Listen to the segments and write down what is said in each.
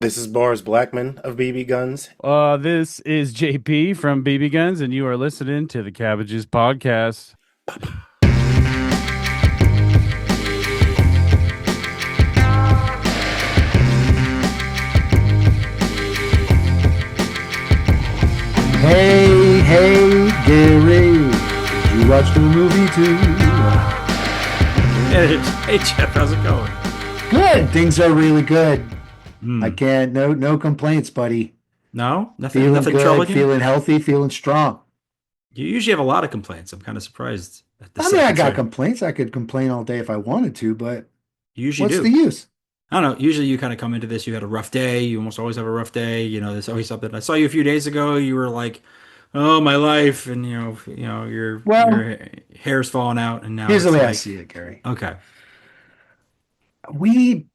This is Bars Blackman of BBGuns. This is JP from BBGuns, and you are listening to the Cabbages podcast. Hey, Gary, did you watch the movie too? Hey Jeff, how's it going? Good, things are really good. I Hmm. can't, no complaints, buddy. No, nothing, Feeling nothing troubling good, you. feeling healthy, feeling strong. You usually have a lot of complaints. I'm kind of surprised at the I mean, I got considering complaints. I could complain all day if I wanted to, but you usually what's the do. use? I don't know. Usually you kind of come into this. You had a rough day. You almost always have a rough day. There's always something. I saw you a few days ago. You were like, "Oh, my life," and your Well, hair's falling out, and now here's the it's way I like, see it, Gary. okay, We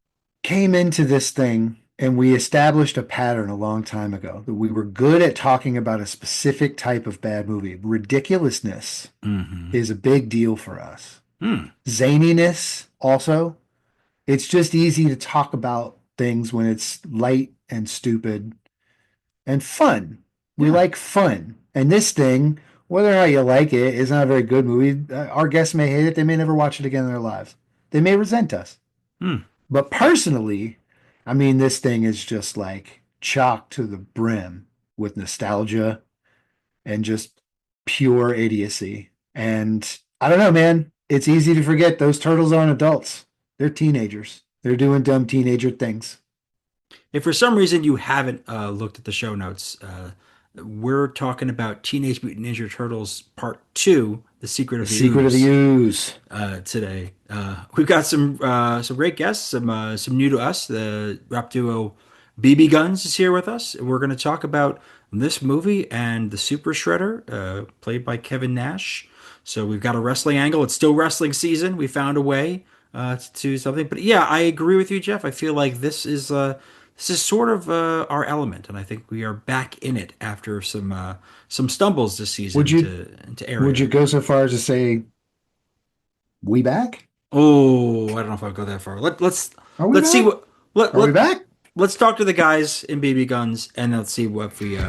came into this thing and we established a pattern a long time ago that we were good at talking about a specific type of bad movie. Ridiculousness mm-hmm. is a big deal for us. Hmm. Zaniness also. It's just easy to talk about things when it's light and stupid and fun. We Yeah. like fun. And this thing, whether or not you like it, is not a very good movie. Our guests may hate it. They may never watch it again in their lives. They may resent us. Hmm. But personally, I mean, this thing is just like chocked to the brim with nostalgia and just pure idiocy. And I don't know, man. It's easy to forget those turtles aren't adults. They're teenagers. They're doing dumb teenager things. If for some reason you haven't looked at the show notes, we're talking about Teenage Mutant Ninja Turtles Part 2, The Secret The of the secret of the Ooze, ooze. today. We've got some great guests, some new to us. The rap duo BBGuns is here with us, and we're going to talk about this movie and the Super Shredder, played by Kevin Nash. So we've got a wrestling angle. It's still wrestling season. We found a way to do something, but yeah, I agree with you, Jeff. I feel like this is sort of our element, and I think we are back in it after some stumbles this season Would you into would you area. go so far as to say we back? Oh, I don't know if I'll go that far. Are we Let's see back? what let Are we let back? let's talk to the guys in BB Guns, and let's see what if we feel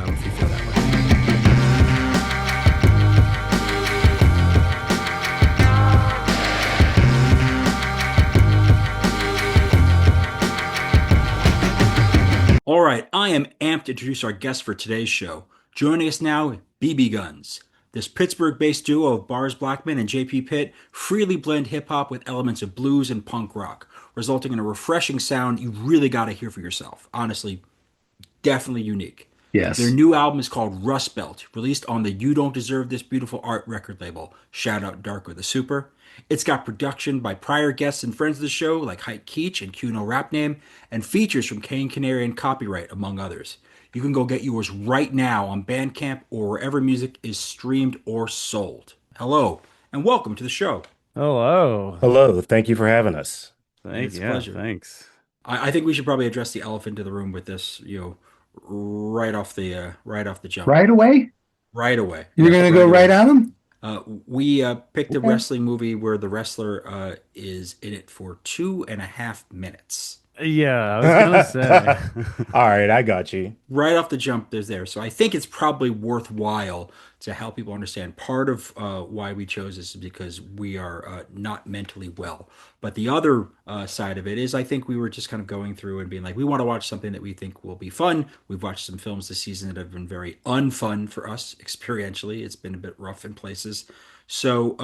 that way. All right, I am amped to introduce our guest for today's show. Joining us now, BB Guns. This Pittsburgh-based duo of Bars Blackman and JP Pitt freely blend hip-hop with elements of blues and punk rock, resulting in a refreshing sound you really got to hear for yourself. Honestly, definitely unique. Their Yes. new album is called Rust Belt, released on the You Don't Deserve This Beautiful Art record label. Shout out Darko the Super. It's got production by prior guests and friends of the show like Height Keech and Q No Rap Name, and features from Kane Canary and Copyright, among others. You can go get yours right now on Bandcamp or wherever music is streamed or sold. Hello, and welcome to the show. Hello. Hello, thank you for having us. It's a Yeah, pleasure. thanks. I think we should probably address the elephant in the room with this, right off the jump. Right away? Right away. You're Yep, gonna go right right away. at him? We picked a Okay. wrestling movie where the wrestler is in it for 2.5 minutes. Yeah, I was gonna say. All right, I got you. Right off the jump, there's there. So I think it's probably worthwhile to help people understand. Part of why we chose this is because we are not mentally well. But the other side of it is I think we were just kind of going through and being like, we want to watch something that we think will be fun. We've watched some films this season that have been very unfun for us experientially. It's been a bit rough in places. So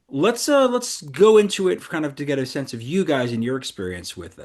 let's go into it kind of to get a sense of you guys and your experience with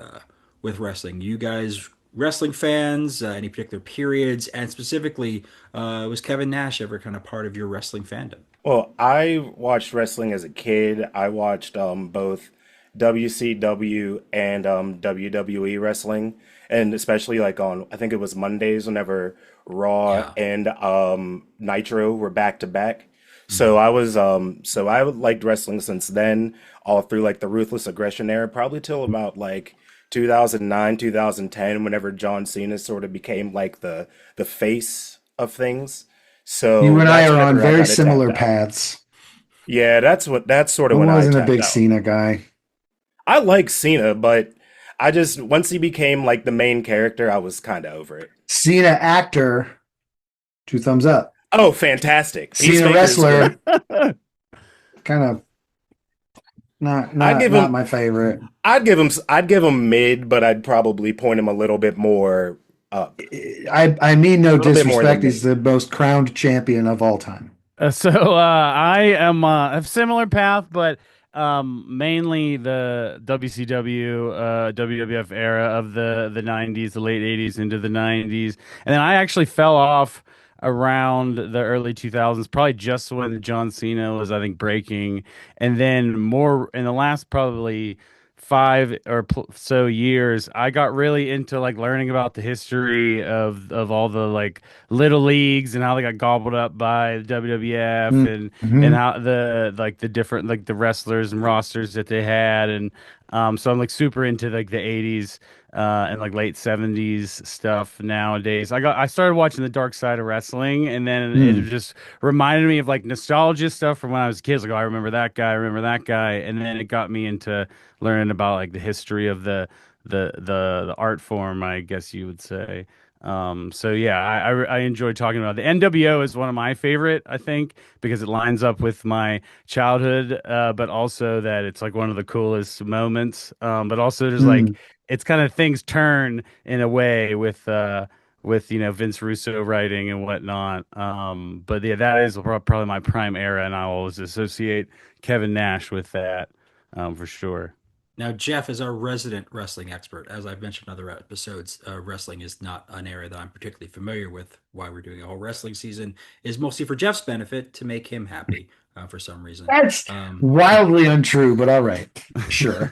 wrestling. You guys wrestling fans, any particular periods, and specifically, was Kevin Nash ever kind of part of your wrestling fandom? Well, I watched wrestling as a kid. I watched both WCW and WWE wrestling, and especially like on I think it was Mondays whenever Raw Yeah. and Nitro were back to back. So Hmm. I liked wrestling since then, all through like the Ruthless Aggression era, probably till about like 2009, 2010, whenever John Cena sort of became like the face of things. You So and I that's are on whenever I very kind of tapped similar out. paths. Yeah, that's sort I of when I wasn't a tapped big out. Cena guy. I like Cena, but I just once he became like the main character, I was kind of over it. Cena actor, 2 thumbs up. Oh, fantastic! Cena Peacemaker is great. wrestler, kind of not I'd not give not him, my favorite. I'd give him mid, but I'd probably point him a little bit more up, I mean no a little bit more than disrespect. He's mid. the most crowned champion of all time. I am a similar path, but mainly the WCW, WWF era of the 90s, the late 80s into the 90s. And then I actually fell off around the early 2000s, probably just when John Cena was, I think, breaking. And then more in the last probably so years, I got really into like learning about the history of all the like little leagues and how they got gobbled up by the WWF and Mm-hmm. how the like the different like the wrestlers and rosters that they had and so I'm like super into like the 80s and like late 70s stuff nowadays. I started watching the Dark Side of Wrestling and then it Mm. just reminded me of like nostalgia stuff from when I was a kid. Like, oh, I remember that guy, I remember that guy, and then it got me into learning about like the history of the art form, I guess you would say. So yeah, I enjoy talking about it. The NWO is one of my favorite, I think, because it lines up with my childhood, but also that it's like one of the coolest moments. But also there's like Mm. it's kind of things turn in a way with Vince Russo writing and whatnot. But yeah, that is probably my prime era, and I always associate Kevin Nash with that, for sure. Now, Jeff is our resident wrestling expert. As I've mentioned in other episodes, wrestling is not an area that I'm particularly familiar with. Why we're doing a whole wrestling season is mostly for Jeff's benefit to make him happy for some reason. That's Um, wildly untrue, but all right. Sure.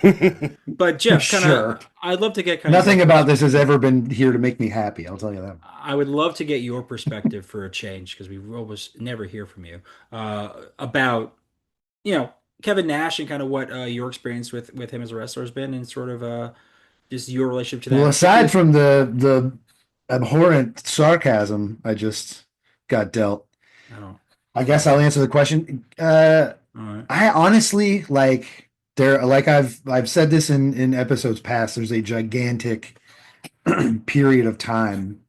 but Jeff, kind Sure. of, I'd love to get kind of Nothing your about this has ever been here to make me happy. I'll tell you that. I would love to get your perspective for a change because we almost never hear from you about you know Kevin Nash and kind of what your experience with him as a wrestler has been and sort of just your relationship to that. Well, I'm aside particularly, from the abhorrent sarcasm I just got dealt, I don't. I guess I'll answer the question. All right. I honestly like there, like I've said this in episodes past. There's a gigantic period of time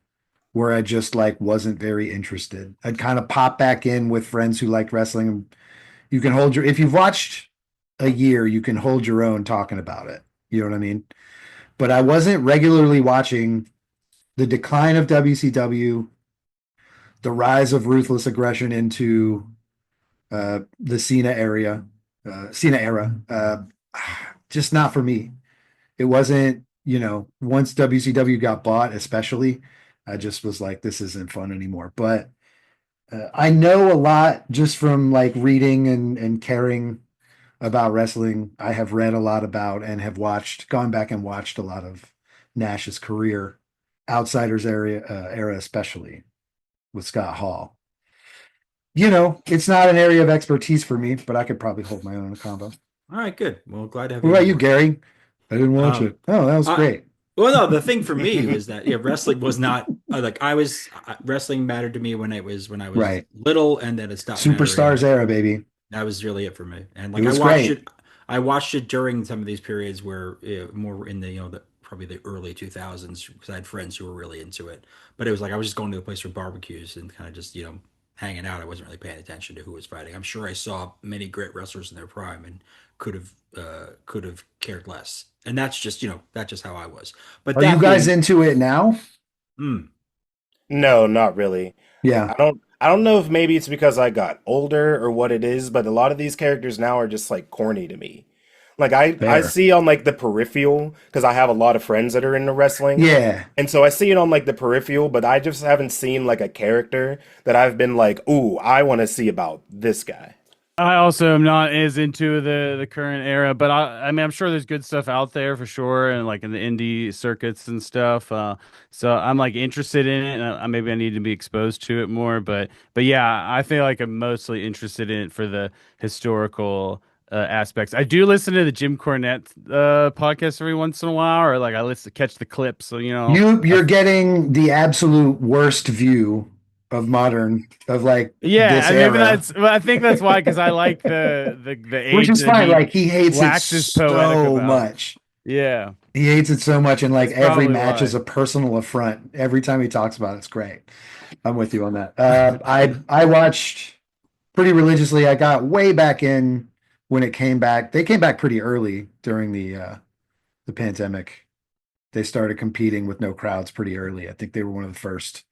where I just like wasn't very interested. I'd kind of pop back in with friends who liked wrestling. You can hold your if you've watched a year, you can hold your own talking about it. You know what I mean? But I wasn't regularly watching the decline of WCW, the rise of ruthless aggression into the Cena era. Just not for me. It wasn't, once WCW got bought, especially, I just was like, this isn't fun anymore. But I know a lot just from like reading and caring about wrestling. I have read a lot about and have gone back and watched a lot of Nash's career, Outsiders era especially with Scott Hall. It's not an area of expertise for me, but I could probably hold my own in a combo. All right, good. Well, glad to have What you about on you, board. Gary? I didn't watch Um, it. Oh, that was I, great. well, no, the thing for me was that wrestling was not like wrestling mattered to me when I was Right. little, and then it stopped Superstars mattering. era, baby. That was really it for me. And It like I was watched great. it, I watched it during some of these periods where more in the probably the early 2000s because I had friends who were really into it. But it was like I was just going to the place for barbecues and kind of just hanging out. I wasn't really paying attention to who was fighting. I'm sure I saw many great wrestlers in their prime and could have cared less. And that's just how I was. But Are you that guys being, into it now? mm, No, not really. Yeah, I don't know if maybe it's because I got older or what it is, but a lot of these characters now are just like corny to me. Like I fair. see on like the peripheral because I have a lot of friends that are into wrestling. Yeah. And so I see it on like the peripheral, but I just haven't seen like a character that I've been like, "Ooh, I want to see about this guy." I also am not as into the current era, but I mean I'm sure there's good stuff out there for sure, and like in the indie circuits and stuff. So I'm like interested in it, and maybe I need to be exposed to it more. But yeah, I feel like I'm mostly interested in it for the historical aspects. I do listen to the Jim Cornette podcast every once in a while, or like I listen catch the clips. So You're getting the absolute worst view of like yeah, this I maybe era, well, I think that's why because I like the which age is that fine. he Like he hates it waxes poetic so about. much. Yeah, He hates it so much, and like that's every probably match why. is a personal affront. Every time he talks about it, it's great. I'm with you on that. I watched pretty religiously. I got way back in when it came back. They came back pretty early during the pandemic. They started competing with no crowds pretty early. I think they were one of the first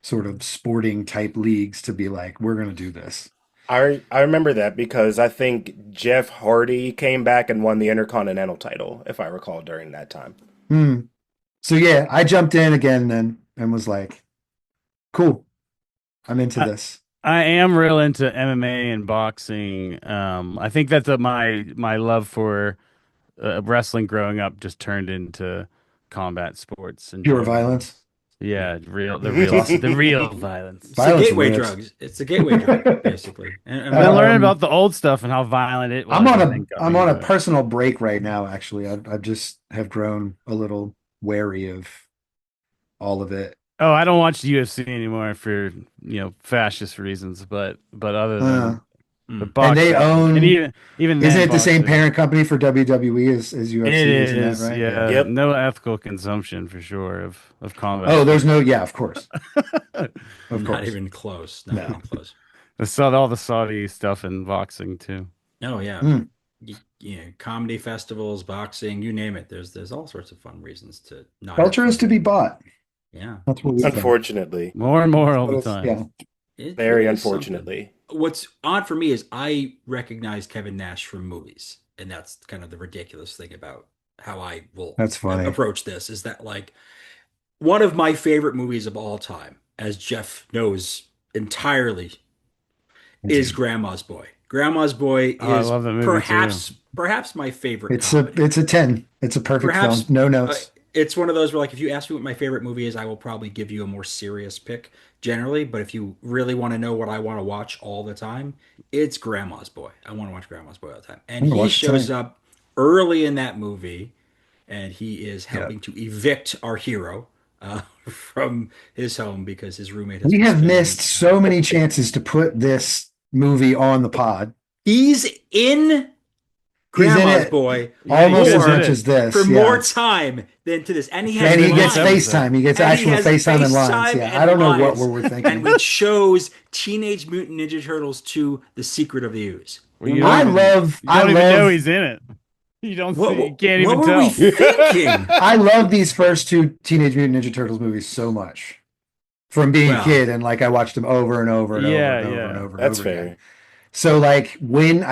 sort of sporting type leagues to be like, we're going to do this. I remember that because I think Jeff Hardy came back and won the Intercontinental title, if I recall, during that time. Hmm. So yeah, I jumped in again then and was like, cool, I'm into I, this. I am real into MMA and boxing. I think that's my love for wrestling growing up just turned into combat sports in Pure general. violence. Yeah, It's awesome. the real violence. It's the Violence gateway lives. drugs. It's the gateway drug, basically. And I've been learning Um, about the old stuff and how violent it I'm was. on I a think I'm going on a into it. personal break right now, actually. I just have grown a little wary of all of it. Oh, I don't watch the UFC anymore for fascist reasons, but other Uh, than the mm, and they boxing and own, even isn't then it the same boxing. parent company for WWE as It UFC? Isn't that is, right? Yeah. yeah. Yep. No ethical consumption for sure of combat Oh, there's sports. no, yeah, of course. Of not course. even close. Not No. even close. All the Saudi stuff in boxing too. Oh yeah. Mm. Comedy festivals, boxing, you name it. There's all sorts of fun reasons to not have Culture is to fun. be bought. Yeah. That's what we think. Unfortunately. More and more all But the it's, time. yeah. It Very is something. unfortunately. What's odd for me is I recognize Kevin Nash from movies, and that's kind of the ridiculous thing about how I will That's funny. approach this is that like one of my favorite movies of all time, as Jeff knows entirely, is Grandma's Boy. Grandma's Boy Oh, I is love that movie too. perhaps my favorite It's a comedy. it's a 10. It's a perfect film. Perhaps No uh, notes. it's one of those where, like, if you ask me what my favorite movie is, I will probably give you a more serious pick generally. But if you really want to know what I want to watch all the time, it's Grandma's Boy. I want to watch Grandma's Boy all the time. And I'm gonna he watch it shows tonight. up early in that movie, and he is Yeah. helping to evict our hero from his home because his roommate has We been have spending. missed so many chances to put this movie on the pod. He's in He's in Grandma's it Boy Yeah, you almost just as did more much it. as this. for more Yeah. time than to this, and he Should has have And he been this gets lines. episode. FaceTime. He gets And he actual has FaceTime and lines. FaceTime Yeah. I and don't know what lines. we're And thinking. we chose Teenage Mutant Ninja Turtles 2: The Secret of the Ooze. Well, you I don't even love you I don't even know love he's in it. You don't What see. You can't what even were we tell. thinking? I love these first two Teenage Mutant Ninja Turtles movies so much. From being a Well, kid, and like I watched them over and over and over Yeah, and over and yeah. over and That's over again. fair. So like when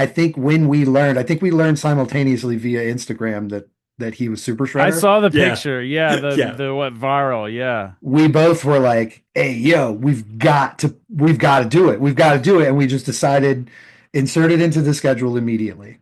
we learned, I think we learned simultaneously via Instagram that he was Super I Shredder. saw the yeah, picture. Yeah, yeah. the what viral. Yeah. We both were like, "Hey, yo, we've got to do it. We've got to do it." And we just decided insert it into the schedule immediately.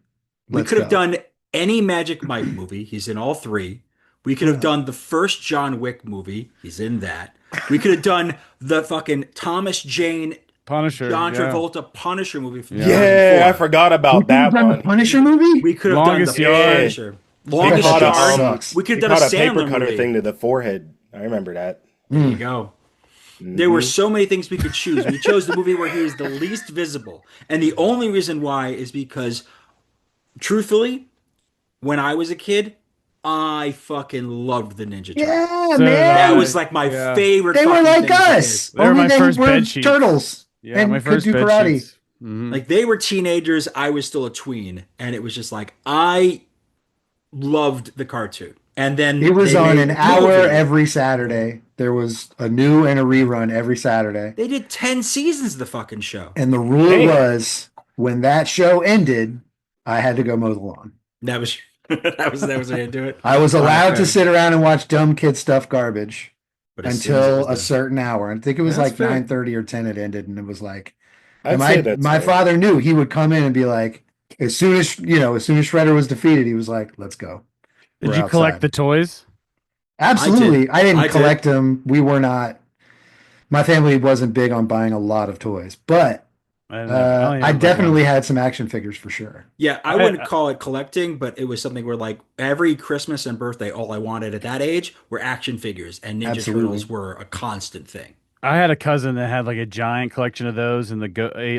We Let's could have go. done any Magic Mike movie. He's in all three. We could have Yeah. done the first John Wick movie. He's in that. We could have done the fucking Thomas Jane Punisher. John Yeah. Travolta Punisher movie from Yeah. Yeah, I 2004. forgot We about could have that done the one. Punisher movie. We could have done Longest the Yard. Yeah. Punisher. I He bet Longest that caught shit a Yard. sucks. We could he have done a caught a paper Sandler cutter movie. thing to the forehead. I remember that. There you Mm. go. There were so many things we could choose. We chose the movie where he is the least visible. And the only reason why is because, truthfully, when I was a kid, I fucking loved the Ninja Turtles. Yeah, So did That man. was like my Yeah. favorite They were fucking like thing as a kid. us. They were Only my they first were bed sheets. turtles Yeah, my and could first do bed karate. sheets. Mhm. Like they were teenagers, I was still a tween, and it was just like I loved the cartoon. And then It was they on made an the hour movie. every Saturday. There was a new and a rerun every Saturday. They did 10 seasons of the fucking show. And the rule Damn. was when that show ended, I had to go mow the lawn. That was that was the way to do it. I was All right, allowed to fair. sit around and watch dumb kid stuff garbage But as soon as it until was a done- certain hour. I think it was That's like fair. 9:30 or 10 it ended, and it was like, I'd and say that's my fair. father knew. He would come in and be like, as soon as Shredder was defeated, he was like, let's go. Did We're you collect outside. the toys? Absolutely. I didn't I did. collect them. We were not, my family wasn't big on buying a lot of toys, but I only I have, like, definitely one. had some action figures for sure. Yeah, I I- wouldn't call it collecting, but it was something where like every Christmas and birthday, all I wanted at that age were action figures, and Ninja Absolutely. Turtles were a constant thing. I had a cousin that had like a giant collection of those in the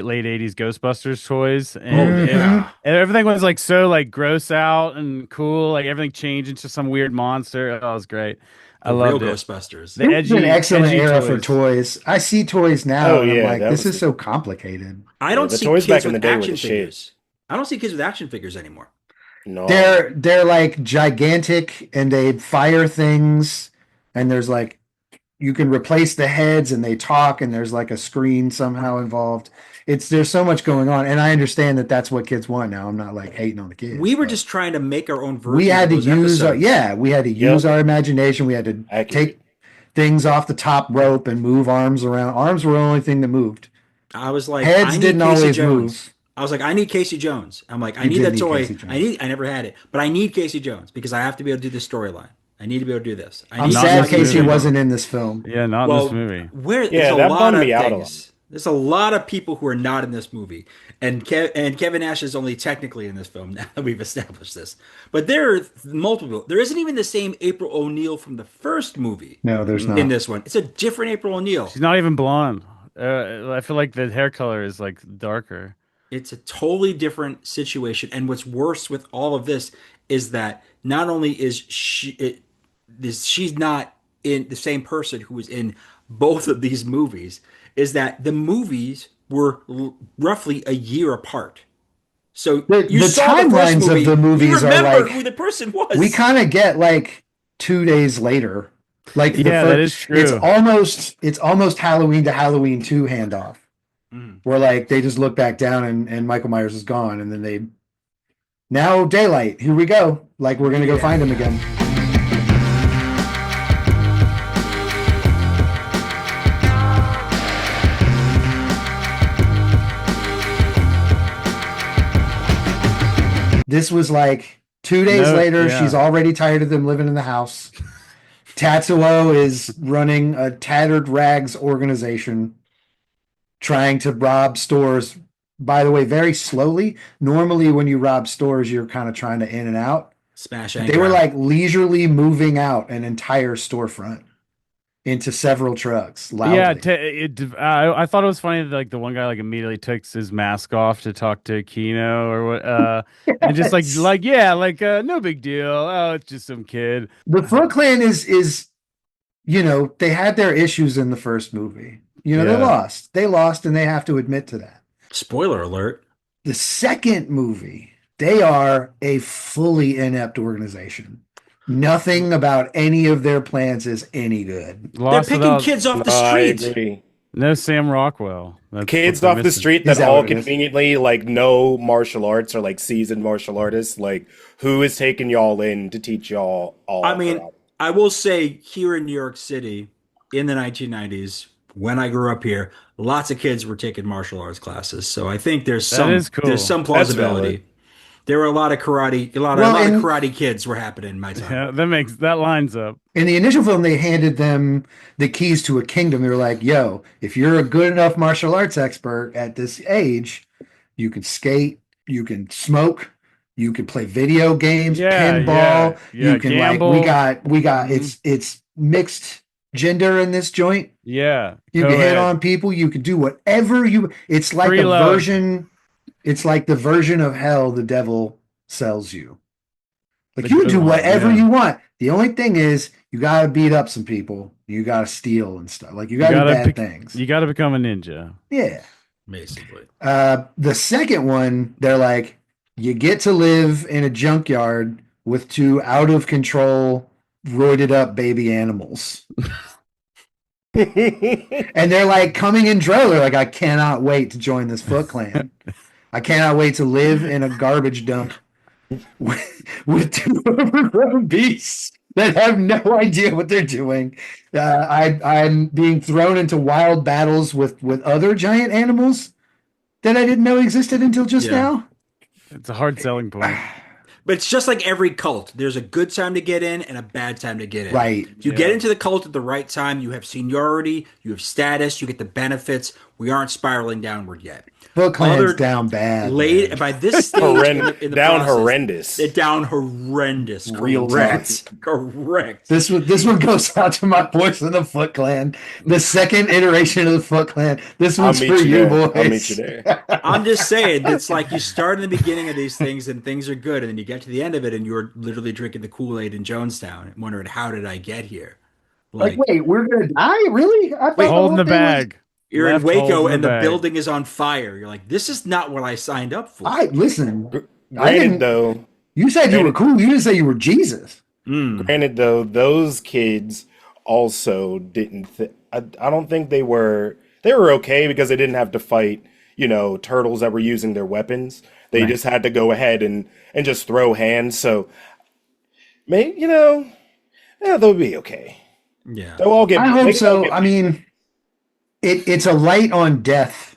late 80s Ghostbusters toys, Oh and Mhm. yeah, and everything was like so like gross out and cool, like everything changed into some weird monster. Oh, it was great. I the real loved it. Ghostbusters. The It was an excellent edgy era for toys. toys. I see toys now Oh and I'm yeah, like, that this was is so complicated. I yeah. don't The see toys kids back in with the day were action the shit. figures. I don't see kids with action figures anymore. No. They're like gigantic and they fire things and there's like you can replace the heads and they talk and there's like a screen somehow involved. There's so much going on and I understand that that's what kids want now. I'm not like hating on the kids, We were but just trying to make our own we versions of had to those use our episodes. yeah, we had to use Yep. our imagination. We had to Accurate. take things off the top rope and move arms around. Arms were the only thing that moved. I was like, I Heads need didn't Casey always Jones. move. I was like, I need Casey Jones. I'm like, I You need did that need toy. Casey Jones. I never had it, but I need Casey Jones because I have to be able to do this storyline. I need to be able to do this. I I'm need Not in sad this Shaggy Casey movie. wasn't Jimbo. in this film. Yeah, not in this Well, movie. there's Yeah, a that lot bummed me of out a lot. things. There's a lot of people who are not in this movie, and Kevin Nash is only technically in this film now that we've established this. But there are multiple. There isn't even the same April O'Neil from the first movie No, there's Mm. in not. this one. It's a different April O'Neil. She's not even blonde. I feel like the hair color is like darker. It's a totally different situation. And what's worse with all of this is that not only she's not in the same person who was in both of these movies, is that the movies were roughly a year apart. So you The saw the first timelines of movie, the you movies are remember who like the person we was. kind of get like 2 days later. Like the Yeah, that first is true. it's almost Halloween to Halloween 2 handoff. Mm. Where like they just look back down and Michael Myers is gone and then they now daylight, here we go. Like we're gonna go Yeah. find him again. This was like 2 days No, later, yeah. she's already tired of them living in the house. Tatsuo is running a tattered rags organization trying to rob stores, by the way, very slowly. Normally, when you rob stores, you're kind of trying to in and out. Smash They and were grab. like leisurely moving out an entire storefront into several trucks Yeah, loudly. I thought it was funny that like the one guy like immediately takes his mask off to talk to Kino or what, and just like Yes. yeah, like no big deal. Oh, it's just some kid. The Foot Clan is they had their issues in the first movie. They Yeah. lost. They lost, and they have to admit to that. Spoiler alert. The second movie, they are a fully inept organization. Nothing about any of their plans is any good. They're Lost picking without kids off the No, I street. agree. no Sam Rockwell. That's what Kids they're off the missing. street Is that that all what it is? conveniently like know martial arts or like seasoned martial artists. Like who is taking y'all in to teach y'all all? I mean, karate? I will say here in New York City in the 1990s, when I grew up here, lots of kids were taking martial arts classes. So I think there's That is cool. some That's plausibility. valid. There were a lot of karate, a lot Well, of and karate kids were happening in my time. Yeah, that lines up. in the initial film, they handed them the keys to a kingdom. They were like, yo, if you're a good enough martial arts expert at this age, you can skate, you can smoke, you can play video games, Yeah, pinball, yeah, you can gamble. like we got Mhm. it's mixed gender in this joint. Yeah, You can hit co-ed. on people, you can do whatever it's like Free a love. version, it's like the version of hell the devil sells you. Like The you good do one, whatever yeah. you want. The only thing is you gotta beat up some people. You gotta steal and stuff. Like you You gotta do gotta bad pick- things. You got to become a ninja. Yeah. Basically. The second one, they're like, you get to live in a junkyard with two out of control, roided up baby animals. And they're like coming in droves. They're like, I cannot wait to join this Foot Clan. I cannot wait to live in a garbage dump with two overgrown beasts that have no idea what they're doing. I'm being thrown into wild battles with other giant animals that I didn't know existed until just Yeah. now. It's a hard selling point. But it's just like every cult. There's a good time to get in and a bad time to get in. Right. If you get Yeah. into the cult at the right time, you have seniority, you have status, you get the benefits. We aren't spiraling downward yet. Foot Clan's Other down bad. late Man. by this stage in the Down process, horrendous. they're down horrendous. Real Correct. Correct. This one goes out to my boys in the Foot Clan. The second iteration of the Foot Clan. This I'll one's meet for you you, there. boys. I'll meet you there. I'm just saying, it's like you start in the beginning of these things and things are good, and then you get to the end of it and you're literally drinking the Kool-Aid in Jonestown and wondering, how did I get here? Like, wait, we're gonna die? Really? I thought Wait, Holding the whole thing was- bag. you're in Left Waco holding and the bag. building is on fire. You're like, this is not what I signed up for. Listen. Granted, though, You said you were cool. You didn't say you were Jesus. those kids also didn't. I don't think they were. They were okay because they didn't have to fight, turtles that were using their weapons. They just had to go ahead and just throw hands. So, maybe they'll be okay. Yeah. They'll all get. I hope they so. all get- I mean, it's a light on death.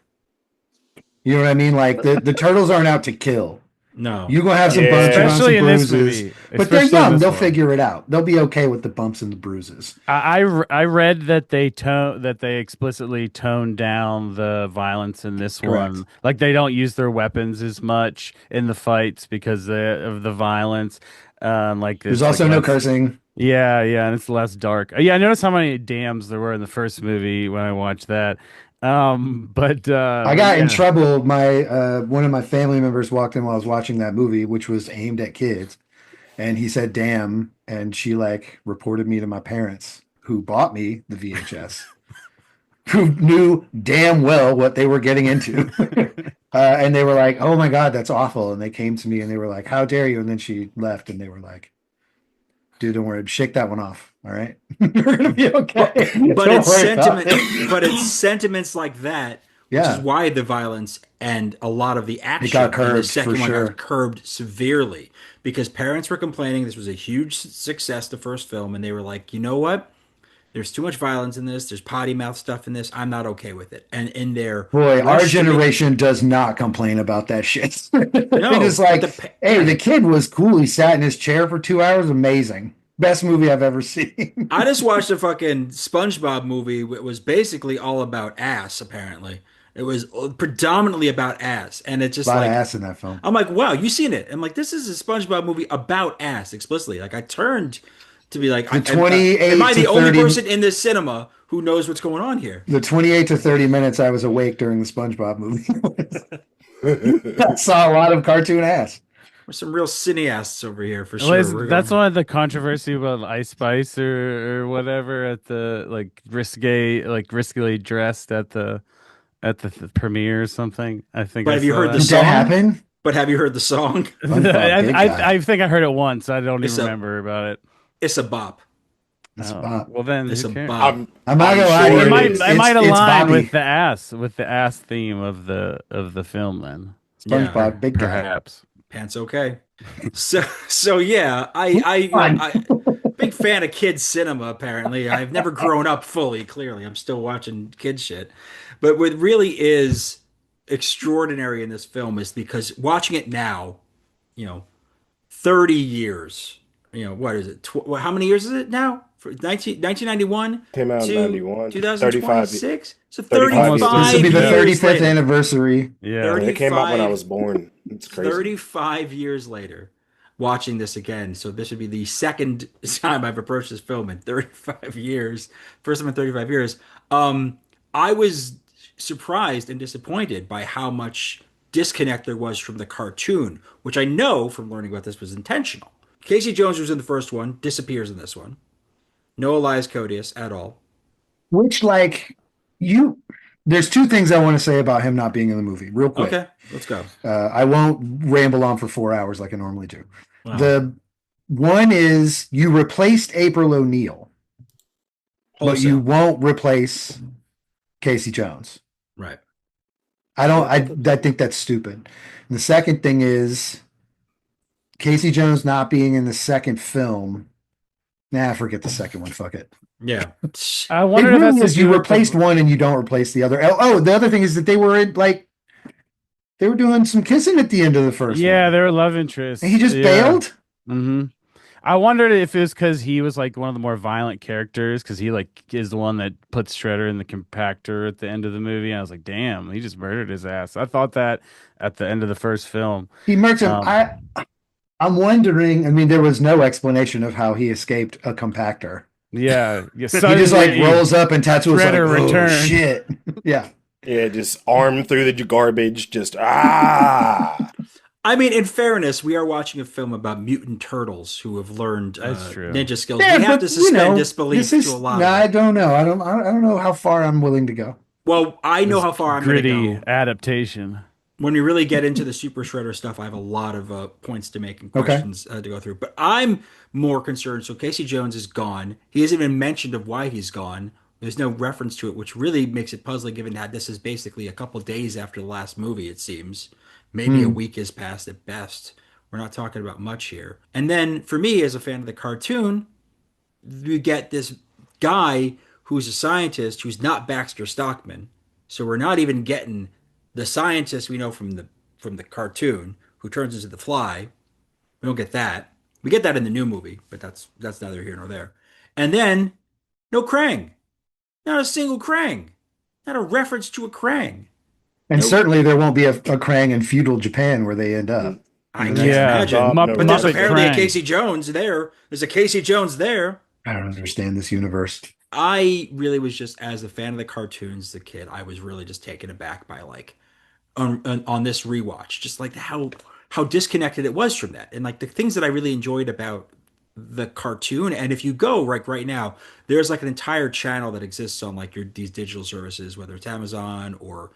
You know what I mean? Like the turtles aren't out to kill. No. You're gonna have some Yeah. bumps, you're gonna have Especially in some this bruises. movie. But they're Especially in young. this They'll one. figure it out. They'll be okay with the bumps and the bruises. I read that they explicitly toned down the violence in this Correct. one. Like they don't use their weapons as much in the fights because of the violence. There's also no cursing. Yeah, and it's less dark. Yeah, I noticed how many dams there were in the first movie when I watched that. I got in trouble. My one of my family members walked in while I was watching that movie, which was aimed at kids, and he said "damn," and she reported me to my parents, who bought me the VHS, who knew damn well what they were getting into, and they were like, "Oh my God, that's awful!" And they came to me and they were like, "How dare you?" And then she left, and they were like, "Dude, don't worry, shake that one off. All right, we're gonna be okay." But Don't it's worry about sentiment, it. but it's sentiments like that, which Yeah. is why the violence and a lot of the action got in the curbed, second for one sure. got curbed severely because parents were complaining this was a huge success, the first film, and they were like, you know what? There's too much violence in this. There's potty mouth stuff in this. I'm not okay with it. And in their Boy, our rush to make- generation does not complain about that shit. No, It's like, yeah. the kid was cool. He sat in his chair for 2 hours. Amazing. Best movie I've ever seen. I just watched a fucking SpongeBob movie. It was basically all about ass. Apparently, it was predominantly about ass, and it's just A lot like of ass in that film. I'm like, wow, you seen it? I'm like, this is a SpongeBob movie about ass explicitly. Like, I turned to be like, The 28 am I the to only 30 person in this cinema who knows what's going on here? The 28 to 30 minutes I was awake during the SpongeBob movie. I saw a lot of cartoon ass. We're some real cineasts over here for Well, sure. that's one of the controversy about Ice Spice or whatever at the riskily dressed at the premiere or something. I think. But have you heard the Did song? that happen? But have you heard the song? SpongeBob, big guy. I think I heard it once. I don't It's even a- remember about it. It's a bop. It's Oh, Bob. well, then It's who a cares? bop. I'm not gonna lie. sure to It you, it might, is. it might it's align Bobby. with the ass theme of the film then. SpongeBob, Yeah, big guy. Perhaps. Pants okay. So yeah, I big fan of kids cinema. Apparently, I've never grown up fully. Clearly, I'm still watching kid shit. But what really is extraordinary in this film is because watching it now, 30 years. What is it? How many years is it now? 1991 Came out in to 91. 2026. So 35 35 This will be the years 35th later. anniversary. Yeah. It came out when I 35 was born. It's crazy. 35 years later, watching this again. So this would be the second time I've approached this film in 35 years. First time in 35 years. I was surprised and disappointed by how much disconnect there was from the cartoon, which I know from learning about this was intentional. Casey Jones was in the first one, disappears in this one. No Elias Codius at all. Which, there's two things I want to say about him not being in the movie, real quick. Okay, let's go. I won't ramble on for 4 hours like I normally do. Wow. The one is you replaced April O'Neil, but Wholesale. you won't replace Casey Jones. Right. I think that's stupid. And the second thing is Casey Jones not being in the second film. Nah, forget the second one. Fuck it. Yeah. I It wonder if really that's is you replaced one and you don't replace the other. Oh, the other thing is that they were doing some kissing at the end of the first Yeah, one. they were love interests. And he just Yeah. bailed? Mm-hmm. I wondered if it was because he was like one of the more violent characters, because he like is the one that puts Shredder in the compactor at the end of the movie. And I was like, damn, he just murdered his ass. I thought that at the end of the first film. He murked him. Um, I'm wondering. I mean, there was no explanation of how he escaped a compactor. yeah, yeah. He just like Suddenly, rolls up and Tattoo was like, Shredder "Oh returned. shit!" Yeah. Yeah, just arm through the garbage, just ah. I mean, in fairness, we are watching a film about mutant turtles who have learned That's true. ninja skills. Yeah, We have but to suspend this disbelief is. to a lot No, of I it. don't know. I don't know how far I'm willing to go. Well, I know This how far I'm going to gritty go. adaptation. When we really get into the Super Shredder stuff, I have a lot of points to make and Okay. questions to go through. But I'm more concerned. So Casey Jones is gone. He hasn't even mentioned of why he's gone. There's no reference to it, which really makes it puzzling, given that this is basically a couple days after the last movie. It seems maybe a Hmm. week has passed at best. We're not talking about much here. And then for me, as a fan of the cartoon, you get this guy who's a scientist who's not Baxter Stockman. So we're not even getting the scientist we know from the cartoon who turns into the Fly. We don't get that. We get that in the new movie, but that's neither here nor there. And then no Krang. Not a single Krang. Not a reference to a Krang. And No, certainly there won't be a Krang in feudal Japan where they end up. I In can't the next Yeah, movie. imagine. No But there's Muppet apparently a Krang. Casey Jones there. There's a Casey Jones there. I don't understand this universe. I really was just, as a fan of the cartoons, as a kid, I was really just taken aback by like on this rewatch, just like how disconnected it was from that, and like the things that I really enjoyed about the cartoon. And if you go right now, there's like an entire channel that exists on like these digital services, whether it's Amazon or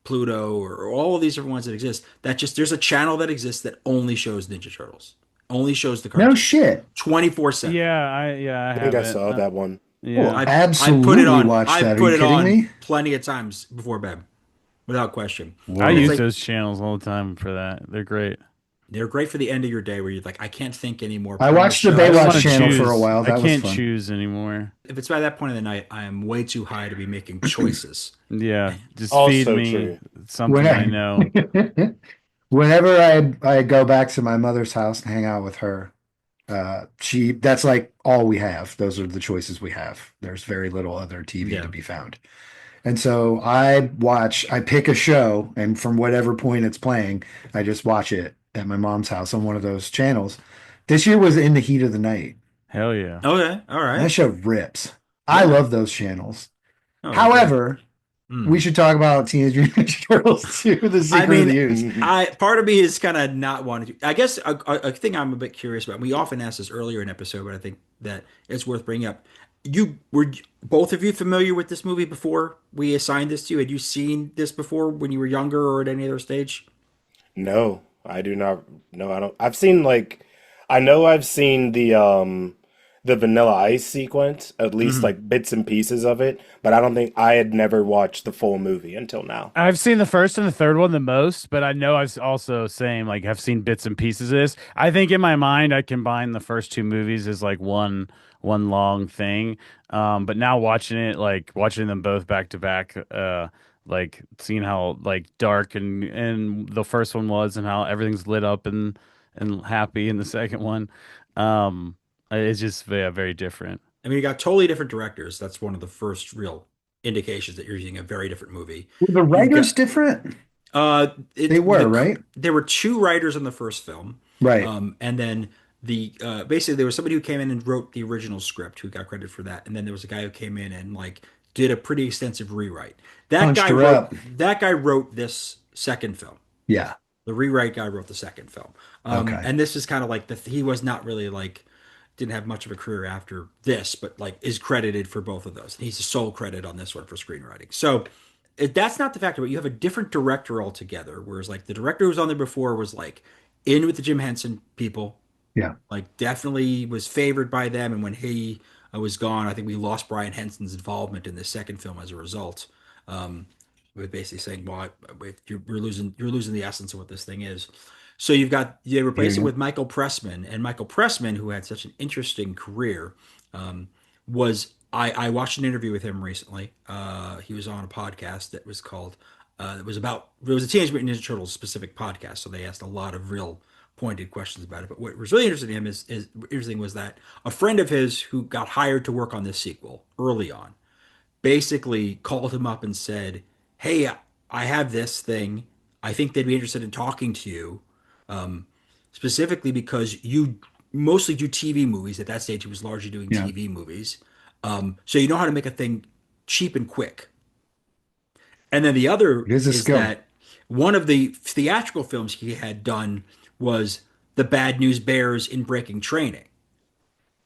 Pluto or all of these different ones that exist. That just there's a channel that exists that only shows Ninja Turtles, only shows the No cartoon shit. 24/7. Yeah, I I think have I it. saw that one. Well, Yeah. I put it absolutely on. watch I've that. Are put you it kidding on me? plenty of times before bed, without question. I And it's use like those channels all the time for that. They're great. they're great for the end of your day where you're like, I can't think anymore. I Put on a watched the show. I don't Baywatch want to channel choose. for a while. I That was can't fun. choose anymore. If it's by that point of the night, I am way too high to be making choices. Yeah, just feed Also me true. something I know. Whenever I go back to my mother's house and hang out with her, that's like all we have. Those are the choices we have. There's very little other TV Yeah. to be found. And so I pick a show, and from whatever point it's playing, I just watch it at my mom's house on one of those channels. This year was In the Heat of the Night. Hell yeah. Okay, all That right. show rips. I love those channels. Oh, However, okay. we should talk about Teenage Mutant Ninja Turtles 2, The Secret mean, of the Ooze. Part of me is kind of not wanting to. I guess a thing I'm a bit curious about. We often asked this earlier in episode, but I think that it's worth bringing up. You were both of you familiar with this movie before we assigned this to you? Had you seen this before when you were younger or at any other stage? No, I do not. No, I don't. I've seen like, I know I've seen the Vanilla Ice sequence, at least Mhm. like bits and pieces of it, but I don't think I had never watched the full movie until now. I've seen the first and the third one the most, but I know I've also same like I've seen bits and pieces of this. I think in my mind I combine the first two movies as like one long thing. But now watching them both back to back, like seeing how like dark and the first one was and how everything's lit up and happy in the second one. It's just very different. I mean, you got totally different directors. That's one of the first real indications that you're using a very different movie. Were the writers different? They were, right? There were two writers on the first film. Right. And then basically there was somebody who came in and wrote the original script who got credit for that, and then there was a guy who came in and like did a pretty extensive rewrite. Punched her up. That guy wrote this second film. Yeah. The rewrite guy wrote the second film. Okay. And this is kind of like he was not really like didn't have much of a career after this, but like is credited for both of those. He's a sole credit on this one for screenwriting. So that's not the factor, but you have a different director altogether. Whereas like the director who was on there before was like in with the Jim Henson people, Yeah. like definitely was favored by them. And when he was gone, I think we lost Brian Henson's involvement in the second film as a result. With basically saying, "Well, you're losing the essence of what this thing is." So you replace it with Michael Pressman, and Michael Pressman, who had such an interesting career, was I watched an interview with him recently. He was on a podcast that was called it was a Teenage Mutant Ninja Turtles specific podcast. So they asked a lot of real pointed questions about it. But what was really interesting to him is interesting was that a friend of his who got hired to work on this sequel early on basically called him up and said, "Hey, I have this thing. I think they'd be interested in talking to you, um, specifically because you mostly do TV movies. At that stage, he was largely doing Yeah, TV movies. So you know how to make a thing cheap and quick." And then the other it is a is skill. that one of the theatrical films he had done was The Bad News Bears in Breaking Training.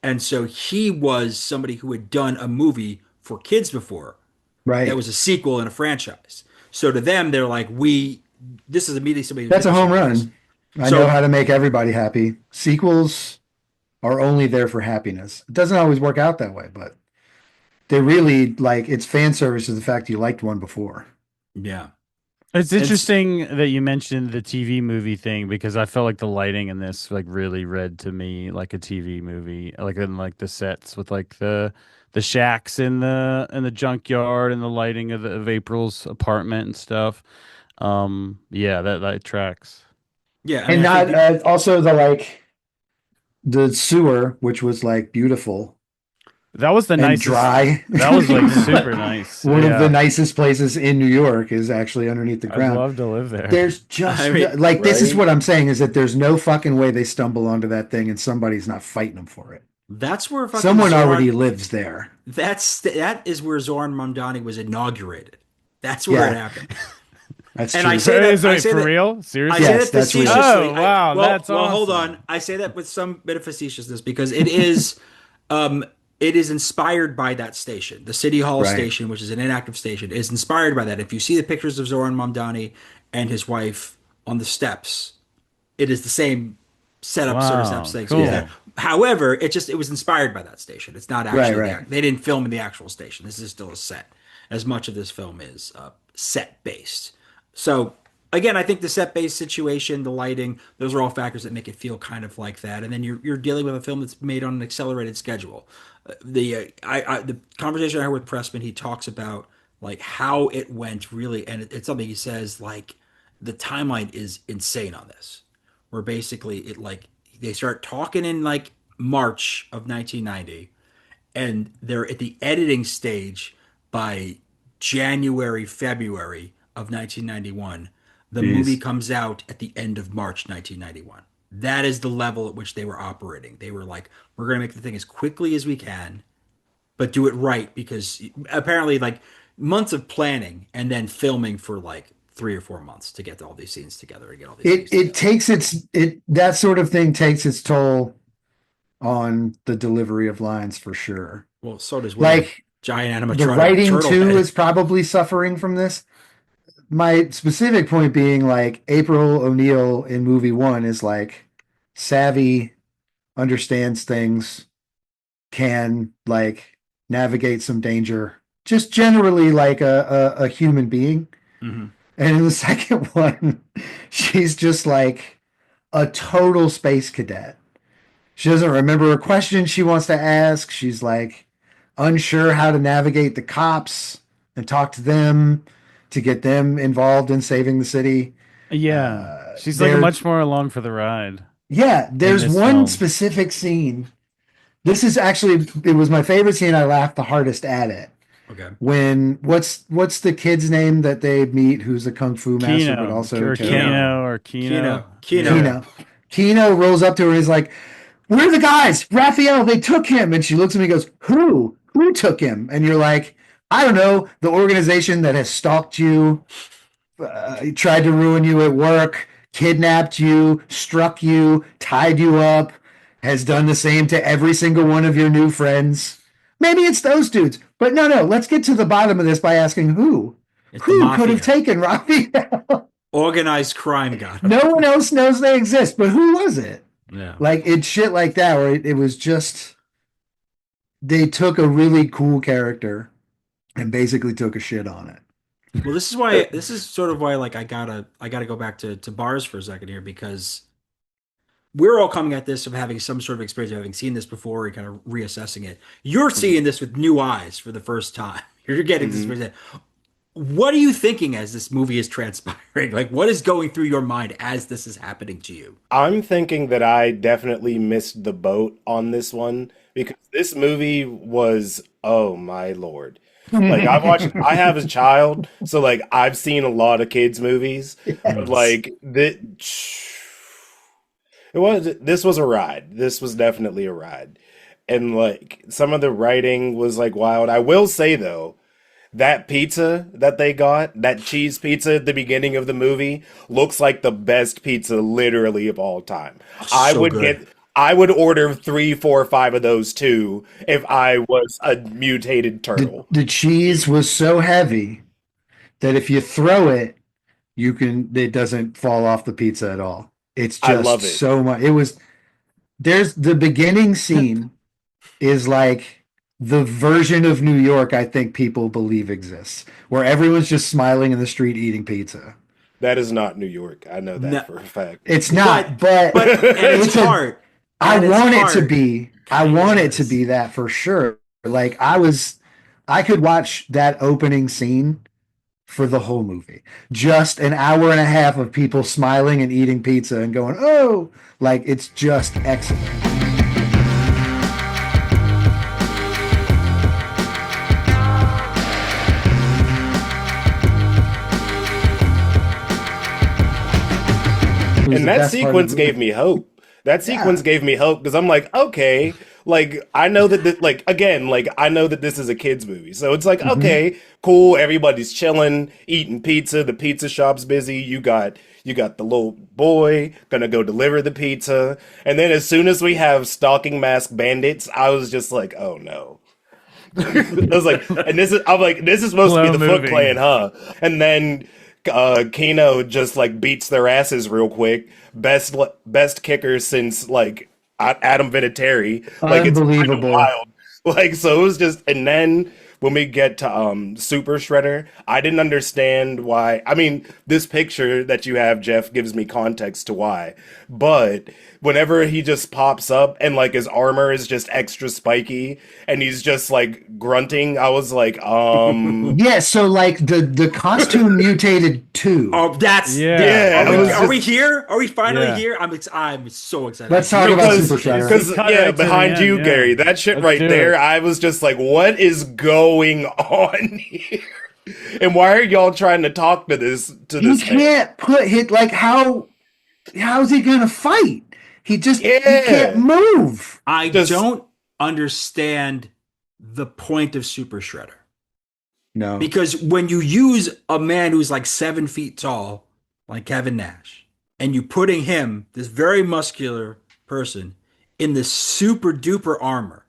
And so he was somebody who had done a movie for kids before that Right. was a sequel in a franchise. So to them, they're like, this is immediately somebody who's That's a home interested in this. run. I know So how to make everybody happy. Sequels are only there for happiness. It doesn't always work out that way, but they really like it's fan service to the fact you liked one before. yeah, It's it's interesting that you mentioned the TV movie thing because I felt like the lighting in this like really read to me like a TV movie, like in like the sets with like the shacks in the junkyard and the lighting of April's apartment and stuff. Yeah, that tracks. yeah. I mean, And I think not also the like the sewer, which was like beautiful That was the and nicest. dry. That was like super nice. One of the Yeah, nicest places in New York is actually underneath the I'd ground. love to live there. There's I just mean, like this is Right? what I'm saying is that there's no fucking way they stumble onto that thing and somebody's not fighting them for it. that's where fucking Someone Zoran. already lives there. That is where Zoran Mamdani was inaugurated. That's where it Yeah, happened. that's And true. I Wait, say for that real? I Seriously? say Yes, that that's real. facetiously. Oh wow, that's Well, hold awesome. on. I say that with some bit of facetiousness because um, it is inspired by that station. The City Hall Right. station, which is an inactive station, is inspired by that. If you see the pictures of Zoran Mamdani and his wife on the steps, it is the same setup, sort of setup Wow, thing. So it's Yeah. there. cool. However, it was inspired by that station. It's not Right, actually right. they didn't film in the actual station. This is still a set. As much of this film is set based. So again, I think the set based situation, the lighting, those are all factors that make it feel kind of like that. And then you're dealing with a film that's made on an accelerated schedule. The conversation I had with Pressman, he talks about like how it went really, and it's something he says like the timeline is insane on this, where basically it like they start talking in like March of 1990 and they're at the editing stage by January, February of 1991. The movie Jeez. comes out at the end of March 1991. That is the level at which they were operating. They were like, we're going to make the thing as quickly as we can, but do it right because apparently, like months of planning and then filming for like 3 or 4 months to get all these scenes together and get all these It things it together. takes it that sort of thing takes its toll on the delivery of lines for sure. Well, so does winning a Like giant the animatronic writing turtle too head. is probably suffering from this. My specific point being like April O'Neil in movie one is like savvy, understands things, can like navigate some danger, just generally like a human being. Mhm. And in the second one, she's just like a total space cadet. She doesn't remember a question she wants to ask. She's like unsure how to navigate the cops and talk to them to get them involved in saving the city. Yeah, she's like There, much more along for the ride yeah, in there's this one film. specific scene. This is actually it was my favorite scene. I laughed the hardest at it Okay. when what's the kid's name that they meet who's a kung fu master but Kino also or terrible. Kino. Kano or Kino. Kino. Yeah. Kino. Kino rolls up to her and is like, "Where are the guys? Raphael, they took him." And she looks at me and goes, "Who? Who took him?" And you're like, "I don't know. The organization that has stalked you, tried to ruin you at work, kidnapped you, struck you, tied you up, has done the same to every single one of your new friends. Maybe it's those dudes. But no, no, let's get to the bottom of this by asking who? It's the Who could have mafia. taken Raphael? Organized crime got him. No one else knows they exist, but who was it? Yeah. Like it's shit like that where it was just they took a really cool character and basically took a shit on it. Well, this is sort of why like I gotta go back to bars for a second here because we're all coming at this of having some sort of experience of having seen this before and kind of reassessing it. You're seeing this with new eyes for the first time. You're getting this Hmm. experience. what are you thinking as this movie is transpiring? Like, what is going through your mind as this is happening to you? I'm thinking that I definitely missed the boat on this one because this movie was, oh my Lord. Like I have a child, so like I've seen a lot of kids movies, but Yes. like this was a ride. This was definitely a ride. And like some of the writing was like wild. I will say though, that pizza that they got, that cheese pizza at the beginning of the movie, looks like the best pizza literally of all time. I So would good. get, I would order three, four, five of those too if I was a mutated turtle. The cheese was so heavy that if you throw it, it doesn't fall off the pizza at all. It's I just love it. so much. There's the beginning scene is like the version of New York I think people believe exists, where everyone's just smiling in the street eating pizza. That is not New York. I know that No, for a fact. It's but not, but at its it's a, heart, I at its want it to heart, be. I kind want of it to is. be that for sure. Like I could watch that opening scene for the whole movie. Just an hour and a half of people smiling and eating pizza and going, "Oh," like it's just excellent. It was And the that best part of sequence the gave movie. me hope. That Yeah. sequence gave me hope because I'm like, okay, like I know that, like again, like I know that this is a kids movie, so it's like, Mhm. okay, cool. Everybody's chilling, eating pizza. The pizza shop's busy. You got the little boy gonna go deliver the pizza, and then as soon as we have stalking mask bandits, I was just like, oh no. I was like, I'm like, this is supposed to be Slow the Foot moving. Clan, huh? And then Kano just like beats their asses real quick. Best kicker since like Adam Vinatieri. Like it's kind of Unbelievable. wild. Like so it was just, and then when we get to Super Shredder, I didn't understand why. I mean, this picture that you have, Jeff, gives me context to why. But whenever he just pops up and like his armor is just extra spiky and he's just like grunting, I was like, Yeah, so like the costume mutated too. Oh, that's Yeah. yeah, I was are just we here? Are we finally Yeah. here? I'm so excited. Let's I talk about really because Super hope it is. Shredder. Cut yeah, right to the behind end, you, yeah. Gary, that shit Let's right do there, it. I was just like, what is going on here? And why are y'all trying to talk to He this man? can't put hit like how's he gonna fight? He can't Yeah, move. I just don't understand the point of Super Shredder. No. Because when you use a man who's like 7 feet tall, like Kevin Nash, and you putting him, this very muscular person, in this super duper armor,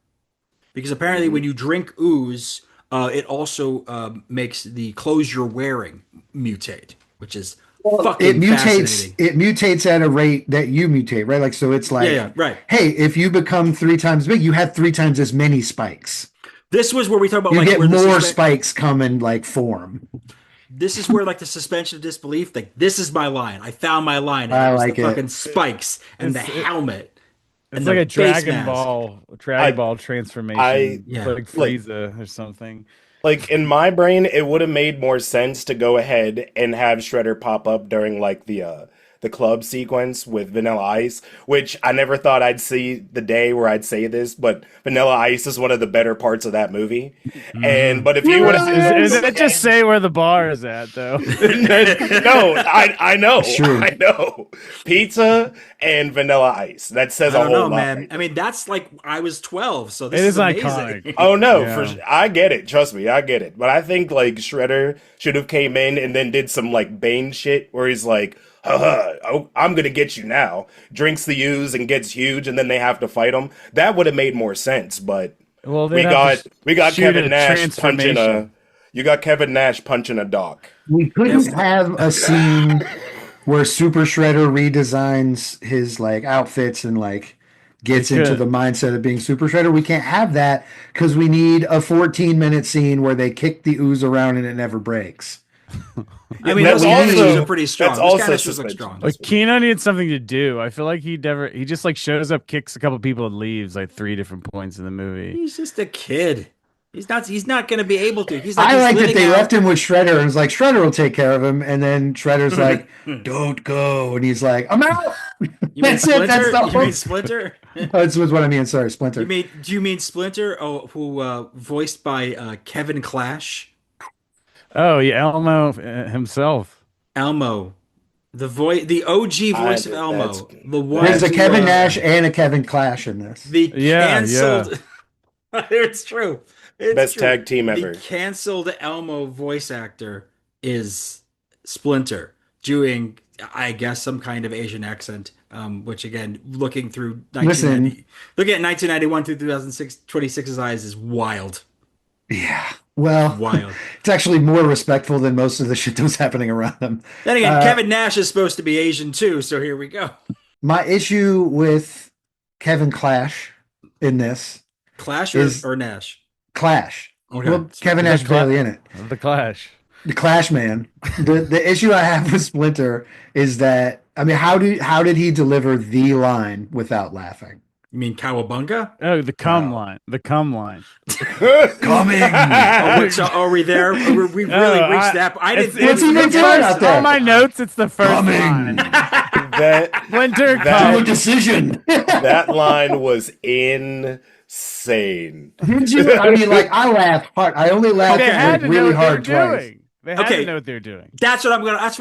because apparently mhm. when you drink ooze, it also makes the clothes you're wearing mutate, which is Well, fucking fascinating. it mutates at a rate that you mutate, right? Like so it's Yeah, like, yeah, right. hey, if you become 3 times big, you have 3 times as many spikes. This was where we talk about You like get where the more spikes come in like form. this is where like the suspension of disbelief, like this is my line. I found my line, and I it was the like it. fucking spikes and the It's it, helmet it's and like the a face mask. Dragon I Ball I transformation. It's Yeah. like like Frieza or something. like in my brain, it would have made more sense to go ahead and have Shredder pop up during like the club sequence with Vanilla Ice, which I never thought I'd see the day where I'd say this, but Vanilla Ice is one of the better parts of that movie. And Mhm. but if you would have Is Yes! it just say where the bar is at though? no, I know, It's true. I know. Pizza and Vanilla Ice. That says I a don't know, whole lot man. right I there. mean, that's like I was 12, so It this is is amazing. iconic. Oh no, Yeah. I get it. Trust me, I get it. But I think like Shredder should have came in and then did some like Bane shit where he's like, haha, oh, I'm gonna get you now. Drinks the ooze and gets huge, and then they have to fight him. That would have made more sense. But Well, we they'd have to got we got shoot Kevin a Nash punching transformation. you got Kevin Nash punching a doc. We Yep. couldn't have a scene where Super Shredder redesigns his like outfits and like They gets into the could. mindset of being Super Shredder. We can't have that because we need a 14-minute scene where they kick the ooze around and it never breaks. I mean, That's those we canisters need are pretty that's strong. Those also canisters look suspension. strong. Like Kino needs something to do. I feel like he just like shows up, kicks a couple people, and leaves like three different points in the movie. He's just a kid. He's not going to be able to. He's I like that living they out. left him with Shredder and was like, Shredder will take care of him. And then Shredder's like, don't go. And he's like, I'm out. You mean That's it. That's Splinter? the You whole. mean Splinter? That's what I mean. Sorry, Splinter. Do you mean Splinter? Oh, who voiced by Kevin Clash? Oh, yeah, Elmo himself. Elmo, the OG voice of That's Elmo, the one There's a who, Kevin Nash and a Kevin Clash in this. the Yeah, canceled. It's true. It's Best true. tag team ever. The canceled Elmo voice actor is Splinter, doing, I guess, some kind of Asian accent. Which again, looking through 1990, looking at 1991 through 2006, 26's eyes is wild. Yeah. Well, Wild. it's actually more respectful than most of the shit that was happening around them. Then again, Kevin Nash is supposed to be Asian too, so here we go. My issue with Kevin Clash in this Clash or Nash? Clash. Okay. Well, Kevin Nash is barely in it. The Clash. The Clash man. The issue I have with Splinter is that, I mean, how did he deliver the line without laughing? You mean Cowabunga? Oh, the cum line. The cum line. Coming. Are we there? We really reached that. I didn't. What's he been doing out there? All my notes, it's the first Coming. line. That Splinter To a cum. decision. that line was insane. Did you? I mean, like, I laughed hard. I only laughed They had like, to know really what they were hard twice. doing. They had Okay. to know what they were doing. That's what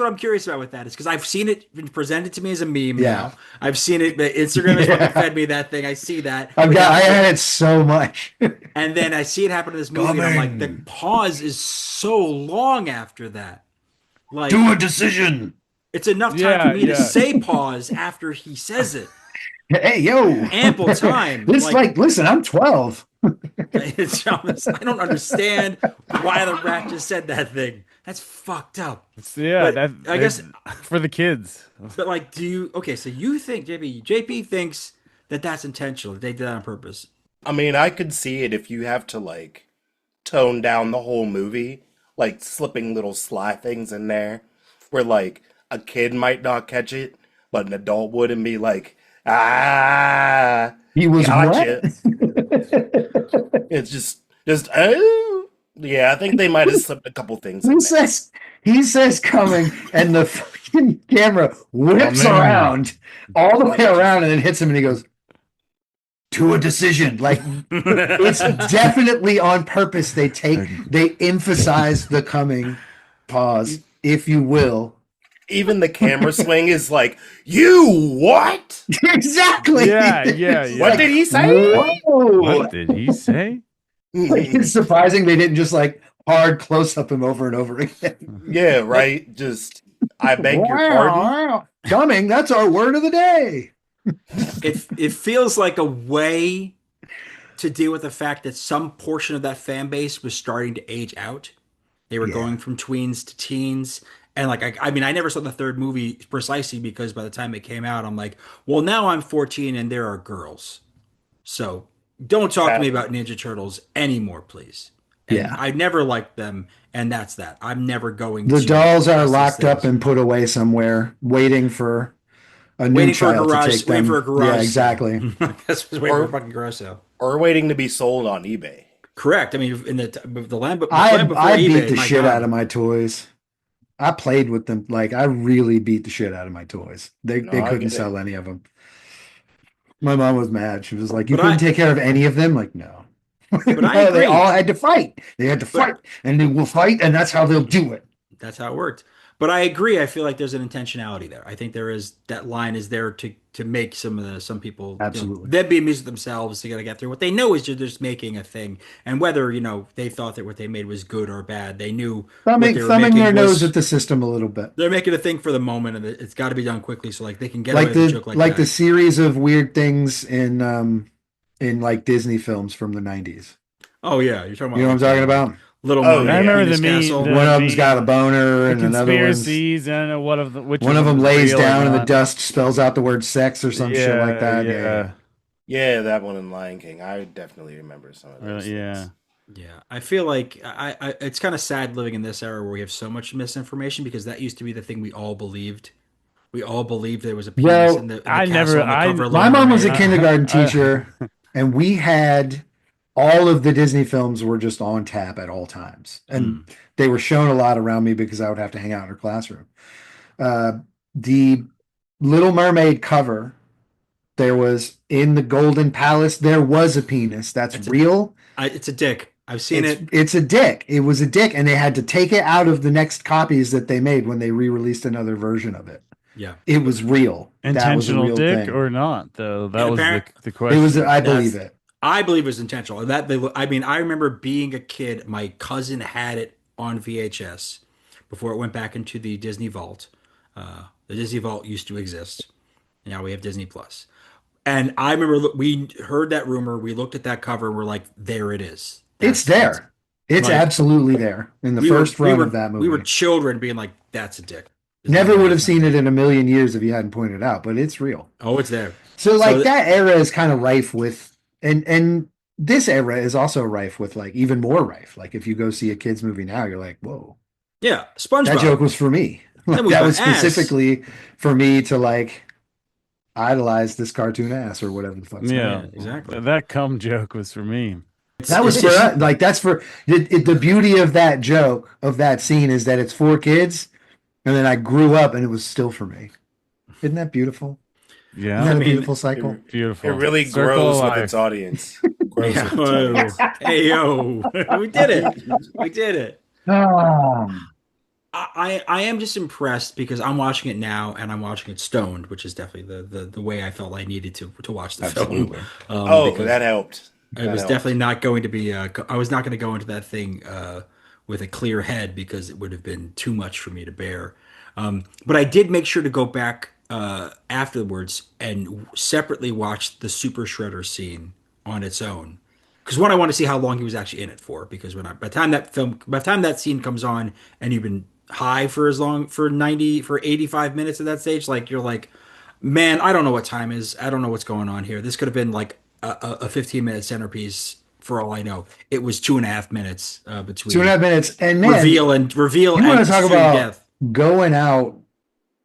I'm curious about with that is because I've seen it been presented to me as a meme. Yeah. Now I've seen it. Instagram has Yeah. fucking fed me that thing. I see that. I had it so much. And then I see it happen in this movie, and I'm like, the pause is so long after that. Like, Do a decision. it's enough time Yeah, for me to yeah. say pause after he says it. Hey, yo. Ample time. It's like, listen, I'm 12. It's almost, I don't understand why the rat just said that thing. That's fucked up. Yeah, But I guess- for the kids. But like, so you think JP thinks that that's intentional, that they did that on purpose. I mean, I could see it if you have to like tone down the whole movie, like slipping little sly things in there where like a kid might not catch it, but an adult would and be like, ah, He was gotcha. what? It's just oh yeah, I think they might have slipped a couple things in there. He says coming, and the fucking camera whips Coming. around all the way around and then hits him, and he goes to a decision. Like, it's definitely on purpose. They emphasize the coming pause, if you will. Even the camera swing is like, you what? Exactly. Yeah. What did he say? Whoa. What did he say? Like, it's surprising they didn't just like hard close up him over and over again. Yeah, right. Just I beg your pardon. Coming, that's our word of the day. It feels like a way to deal with the fact that some portion of that fan base was starting to age out. They were going from tweens to teens. And like, I mean, I never saw the third movie precisely because by the time it came out, I'm like, well, now I'm 14 and there are girls. So don't talk to me about Ninja Turtles anymore, please. And Yeah. I never liked them. And that's that. I'm never going The to. dolls are trust these locked up things. and put away somewhere, waiting for a new Waiting for a child garage- to take them. waiting for a garage Yeah, sale. exactly. That's what's waiting for a fucking garage sale. Or waiting to be sold on eBay. Correct. I mean, in the land, but I before beat eBay, the my shit God. out of my toys. I played with them. Like, I really beat the shit out of my toys. They No, I couldn't get it. sell any of them. My mom was mad. She was like, "You But couldn't I- take care of any of them?" Like, no. But I No, agree. they all had to fight. They had to fight, and they will fight, and that's how they'll do it. That's how it worked. But I agree. I feel like there's an intentionality there. I think there is that line is there to make some people Absolutely. them be amused with themselves to get through what they know is you're just making a thing, and whether they thought that what they made was good or bad, they knew what they were Thumbing making their nose was- at the system a little bit. They're making a thing for the moment, and it's got to be done quickly, so like they can get Like away with a the joke like like that. the series of weird things in like Disney films from the 90s. Oh yeah, you're talking about You know what I'm talking about? Little Oh, Mermaid, yeah. I remember Penis the meme- Castle. the- One of them's the- got a boner, The and another one's conspiracies. I don't know which one of them was lays real or down, and the not. dust spells out the word sex or some shit like that. Yeah. Yeah, that one in Lion King. I definitely remember some of those. Yeah. things. Yeah, I feel like I it's kind of sad living in this era where we have so much misinformation because that used to be the thing we all believed. We all believed there was a penis Well, in the I castle never- on the I- cover of My Little mom was a Mermaid. kindergarten teacher, and we had all of the Disney films were just on tap at all times. And they were shown a lot around me because I would have to hang out in her classroom. The Little Mermaid cover, there was in the Golden Palace, there was a penis. That's real. It's a dick. I've seen it. It's a dick. It was a dick. And they had to take it out of the next copies that they made when they re-released another version of it. Yeah. It was real. Intentional that was a real dick thing. or not, though? That was the It question. was, I believe it. I believe it was intentional. I mean, I remember being a kid. My cousin had it on VHS before it went back into the Disney Vault. The Disney Vault used to exist. Now we have Disney Plus. And I remember we heard that rumor. We looked at that cover. And we're like, there it is. It's there. It's like, absolutely there in the first run of that movie. We were children being like, that's a dick. Never would have seen it in a million years if you hadn't pointed it out, but it's real. Oh, it's there. So like that era is kind of rife with, and this era is also rife with like even more rife. Like if you go see a kids movie now, you're like, whoa. Yeah, SpongeBob. That joke was for me. Like, that was specifically for me to like idolize this cartoon ass or whatever the fuck. Yeah, exactly. That cum joke was for me. That was for like that's for the beauty of that joke of that scene is that it's for kids, and then I grew up and it was still for me. Isn't that beautiful? Yeah, Isn't that a beautiful cycle? Beautiful. It really grows with its audience. Grows with its audience. Hey yo, we did it. We did it. I am just impressed because I'm watching it now and I'm watching it stoned, which is definitely the way I felt I needed to watch the film. That helped. It was definitely not going to be. I was not going to go into that thing with a clear head because it would have been too much for me to bear. But I did make sure to go back afterwards and separately watch the Super Shredder scene on its own. Because one, I want to see how long he was actually in it for. Because by the time that scene comes on, and you've been high for 85 minutes at that stage, like you're like, man, I don't know what time is. I don't know what's going on here. This could have been like a 15-minute centerpiece for all I know. It was 2.5 minutes between 2.5 minutes, and then reveal and you want to talk about death. Going out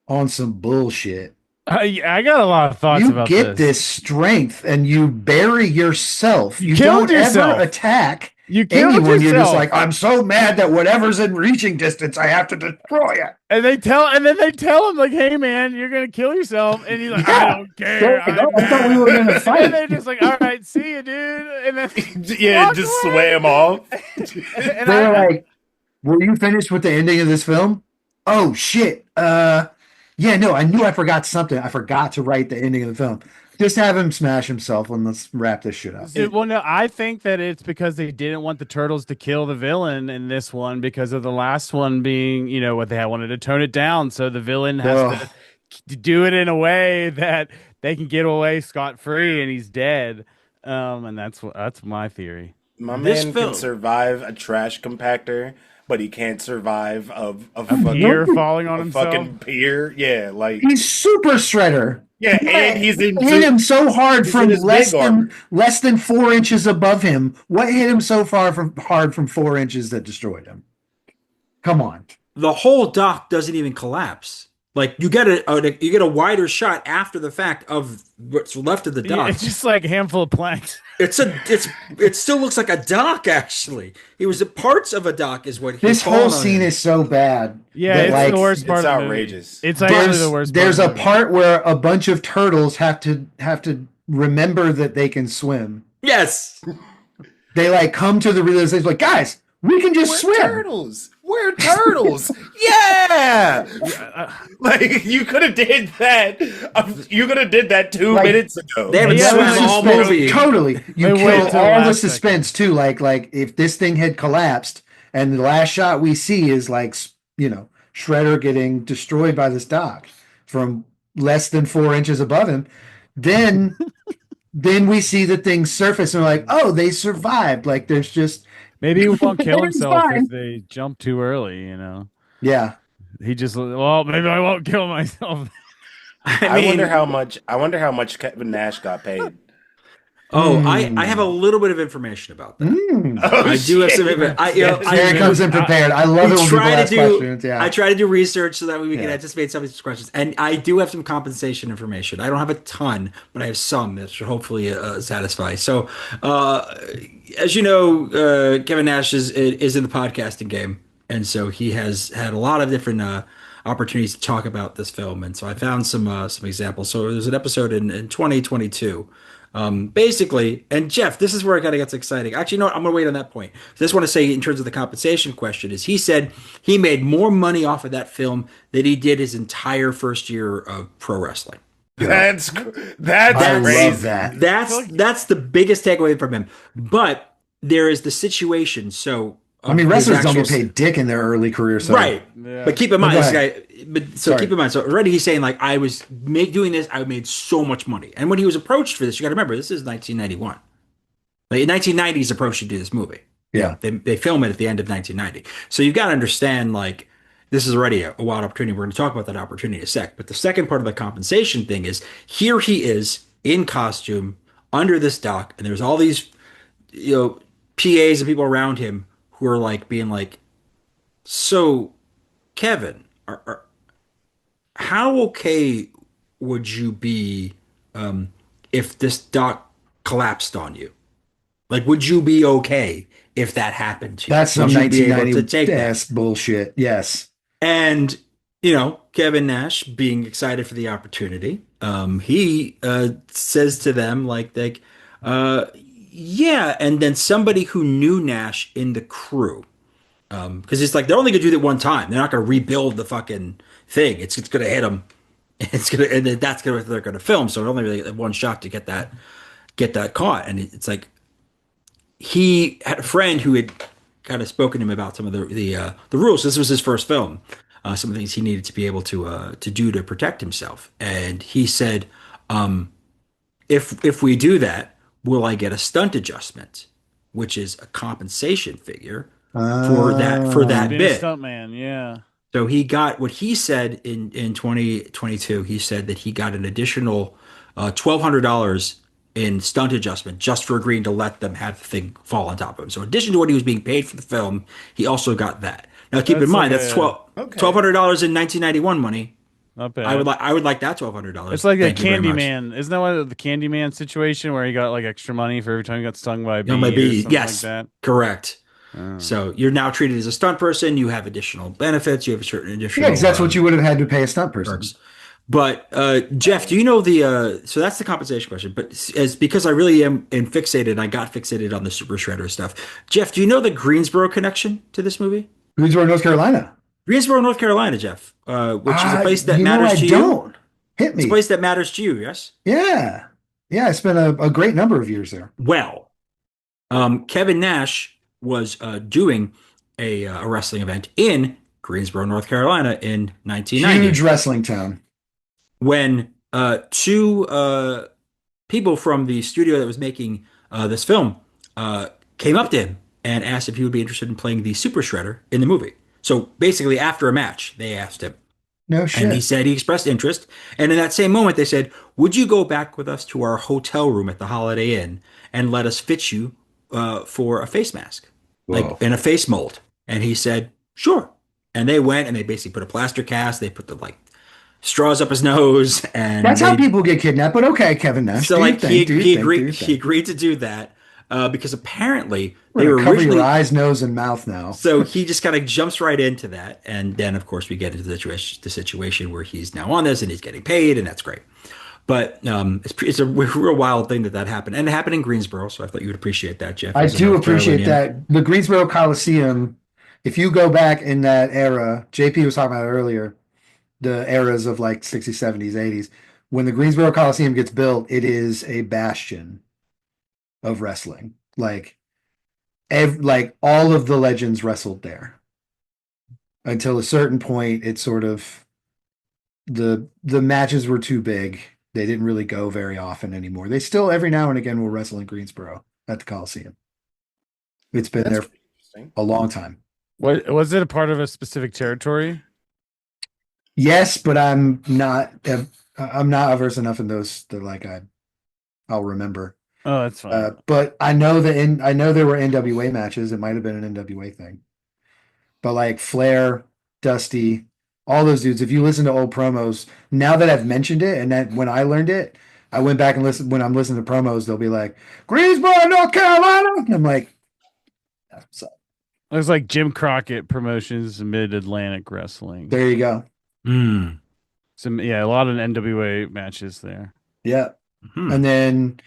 on some bullshit. I got a lot of thoughts about this. You get this strength and you bury yourself. You killed don't yourself. ever attack You killed anyone. yourself. You're just like, I'm so mad that whatever's in reaching distance, I have to destroy it. And then they tell him like, "Hey man, you're gonna kill yourself," and he's like, "I don't care." I thought we were gonna fight. And they're just like, "All right, see you, dude." And then just swam off. and They're like, "Were you finished with the ending of this film?" Oh shit. Yeah, no, I knew I forgot something. I forgot to write the ending of the film. Just have him smash himself and let's wrap this shit up. Well, no, I think that it's because they didn't want the turtles to kill the villain in this one because of the last one being, what they wanted to tone it down. So the villain has to do it in a way that they can get away scot-free and he's dead. And that's my theory. My man can survive a trash compactor, but he can't survive a pier falling on himself. Fucking pier, yeah, like he's Super Shredder. Yeah, and he's hit him so hard from less than 4 inches above him. What hit him so hard from 4 inches that destroyed him? Come on. The whole dock doesn't even collapse. Like you get a wider shot after the fact of what's left of the dock. It's just like a handful of planks. It still looks like a dock. Actually, it was parts of a dock is what. This whole scene is so bad. Yeah, it's the worst part. It's outrageous. It's actually the worst. There's a part where a bunch of turtles have to remember that they can swim. Yes, they like come to the realization, like guys, we can just swim. Turtles. We're turtles. Yeah. Like you could have did that. You could have did that 2 minutes ago. They haven't swam all movie. Totally. You kill all the suspense too. Like if this thing had collapsed and the last shot we see is like, Shredder getting destroyed by this dock from less than 4 inches above him, then we see the thing surface and we're like, oh, they survived. Like there's just. Maybe he won't kill himself if they jump too early, Yeah. He just maybe I won't kill myself. I wonder how much Kevin Nash got paid. Oh, I have a little bit of information about that. Oh, I do have some. shit. Terry comes in prepared. I love it when people ask questions. I Yeah. try to do research so that we can Yeah. anticipate some of these questions. And I do have some compensation information. I don't have a ton, but I have some that should hopefully satisfy. So, as you know, Kevin Nash is in the podcasting game, and so he has had a lot of different opportunities to talk about this film. And so I found some examples. So there's an episode in 2022. Basically, and Jeff, this is where it kind of gets exciting. Actually, no, I'm going to wait on that point. I just want to say, in terms of the compensation question, is he said he made more money off of that film than he did his entire first year of pro wrestling. That's I crazy. love that. That's the biggest takeaway from him. But there is the situation. So I mean, his wrestlers don't actual- get paid dick in their early career. So. right. Yeah. But keep in mind, go this ahead. guy. But so keep in mind. So already he's saying like I was doing this. I made so much money. And when he was approached for this, you got to remember this is 1991. Like in 1990, he's approached to do this movie. Yeah. They film it at the end of 1990. So you've got to understand like this is already a wild opportunity. We're going to talk about that opportunity in a sec. But the second part of the compensation thing is here he is in costume under this dock, and there's all these PAs and people around him who are like being like, so Kevin, how okay would you be if this dock collapsed on you? Like, would you be okay if that happened to you? That's some Would you be able 1990 to take that? ass bullshit. Yes. And Kevin Nash, being excited for the opportunity, he says to them yeah. And then somebody who knew Nash in the crew, because it's like they're only gonna do that one time. They're not gonna rebuild the fucking thing. It's gonna hit them. And then that's gonna they're gonna film. So it only really one shot to get that caught. And it's like he had a friend who had kind of spoken to him about some of the rules. This was his first film. Some of the things he needed to be able to do to protect himself. And he said, if we do that, will I get a stunt adjustment, which is a compensation figure for that Being a bit. stuntman, yeah. So he got what he said in 2022. He said that he got an additional $1,200 in stunt adjustment just for agreeing to let them have the thing fall on top of him. So in addition to what he was being paid for the film, he also got that. Now keep in mind that's $1,200 in 1991 money. Not bad. I would like that $1,200. It's like a Thank you very much. Candyman. Isn't that what the Candyman situation where he got like extra money for every time he got stung by a bee? No, my or bee. something Yes, like that? correct. Oh. So you're now treated as a stunt person. You have additional benefits. You have a certain additional. Yeah, because that's what you would have had to pay a stunt person. perks. But Jeff, do you know the? So that's the compensation question. But because I really am fixated, and I got fixated on the Super Shredder stuff. Jeff, do you know the Greensboro connection to this movie? Greensboro, North Carolina. Greensboro, North Carolina, Jeff, which is a place that matters to you. Don't. Hit me. It's a place that matters to you. Yes. Yeah. Yeah, I spent a great number of years there. Well, Kevin Nash was doing a wrestling event in Greensboro, North Carolina in 1990. Huge wrestling town. When two people from the studio that was making this film came up to him and asked if he would be interested in playing the Super Shredder in the movie. So basically, after a match, they asked him. No shit. And he said he expressed interest. And in that same moment, they said, would you go back with us to our hotel room at the Holiday Inn and let us fit you for a face mask, like in a face mold? And he said, sure. And they went and they basically put a plaster cast. They put the straws up his nose. And That's how people get kidnapped. But okay, Kevin Nash. So he agreed. He He agreed to do that because apparently We're they were gonna cover originally. your eyes, nose, and mouth now. So he just kind of jumps right into that, and then of course we get into the situation where he's now on this and he's getting paid, and that's great. But it's a real wild thing that happened, and it happened in Greensboro. So I thought you would appreciate that, Jeff. I as a do North appreciate Carolinian. that. The Greensboro Coliseum, if you go back in that era, JP was talking about it earlier, the eras of like 60s, 70s, 80s, when the Greensboro Coliseum gets built, it is a bastion of wrestling. Like all of the legends wrestled there. Until a certain point, it sort of the matches were too big. They didn't really go very often anymore. They still every now and again will wrestle in Greensboro at the Coliseum. It's been there a long time. What was it? A part of a specific territory? Yes, but I'm not averse enough in those that I'll remember. Oh, that's fine. But I know I know there were NWA matches. It might have been an NWA thing. But like Flair, Dusty, all those dudes, if you listen to old promos, now that I've mentioned it and that when I learned it, I went back and listened when I'm listening to promos, they'll be like, Greensboro, North Carolina. I'm like, so, Looks like Jim Crockett Promotions Mid-Atlantic Wrestling. there you go. Some a lot of NWA matches there. Yeah. And then,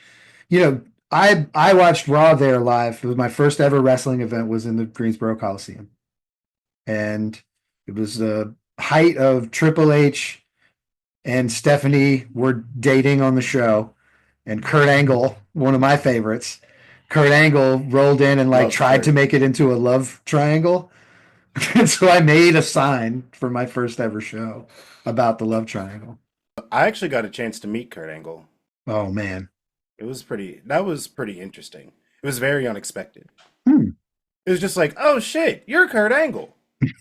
I watched Raw there live. It was my first ever wrestling event was in the Greensboro Coliseum. And it was the height of Triple H and Stephanie were dating on the show. And Kurt Angle, one of my favorites, Kurt Angle rolled in and tried to make it into a love triangle. And so I made a sign for my first ever show about the love triangle. I actually got a chance to meet Kurt Angle. Oh man. That was pretty interesting. It was very unexpected. It was just like, oh shit, you're Kurt Angle.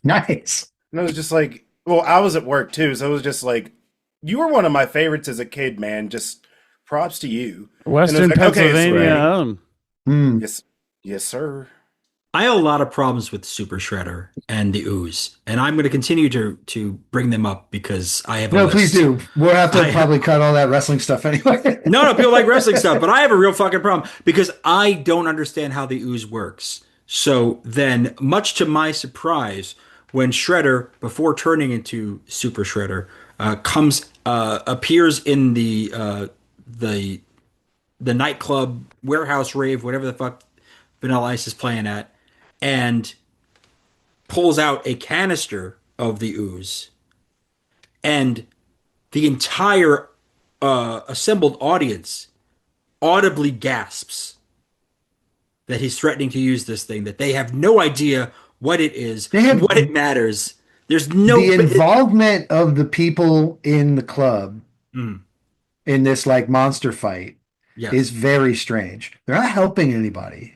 Nice. And it was just like, well, I was at work too, so it was just like, you were one of my favorites as a kid, man. Just props to you. Western Pennsylvania. Yes, sir. I have a lot of problems with Super Shredder and the Ooze, and I'm going to continue to bring them up because I have a list. Please do. We'll have to probably cut all that wrestling stuff anyway. No, people like wrestling stuff, but I have a real fucking problem because I don't understand how the Ooze works. So then, much to my surprise, when Shredder, before turning into Super Shredder, appears in the nightclub, warehouse rave, whatever the fuck Vanilla Ice is playing at, and pulls out a canister of the ooze, and the entire assembled audience audibly gasps that he's threatening to use this thing, that they have no idea what it is, what it matters. There's no... The involvement of the people in the club in this monster fight is very strange. They're not helping anybody.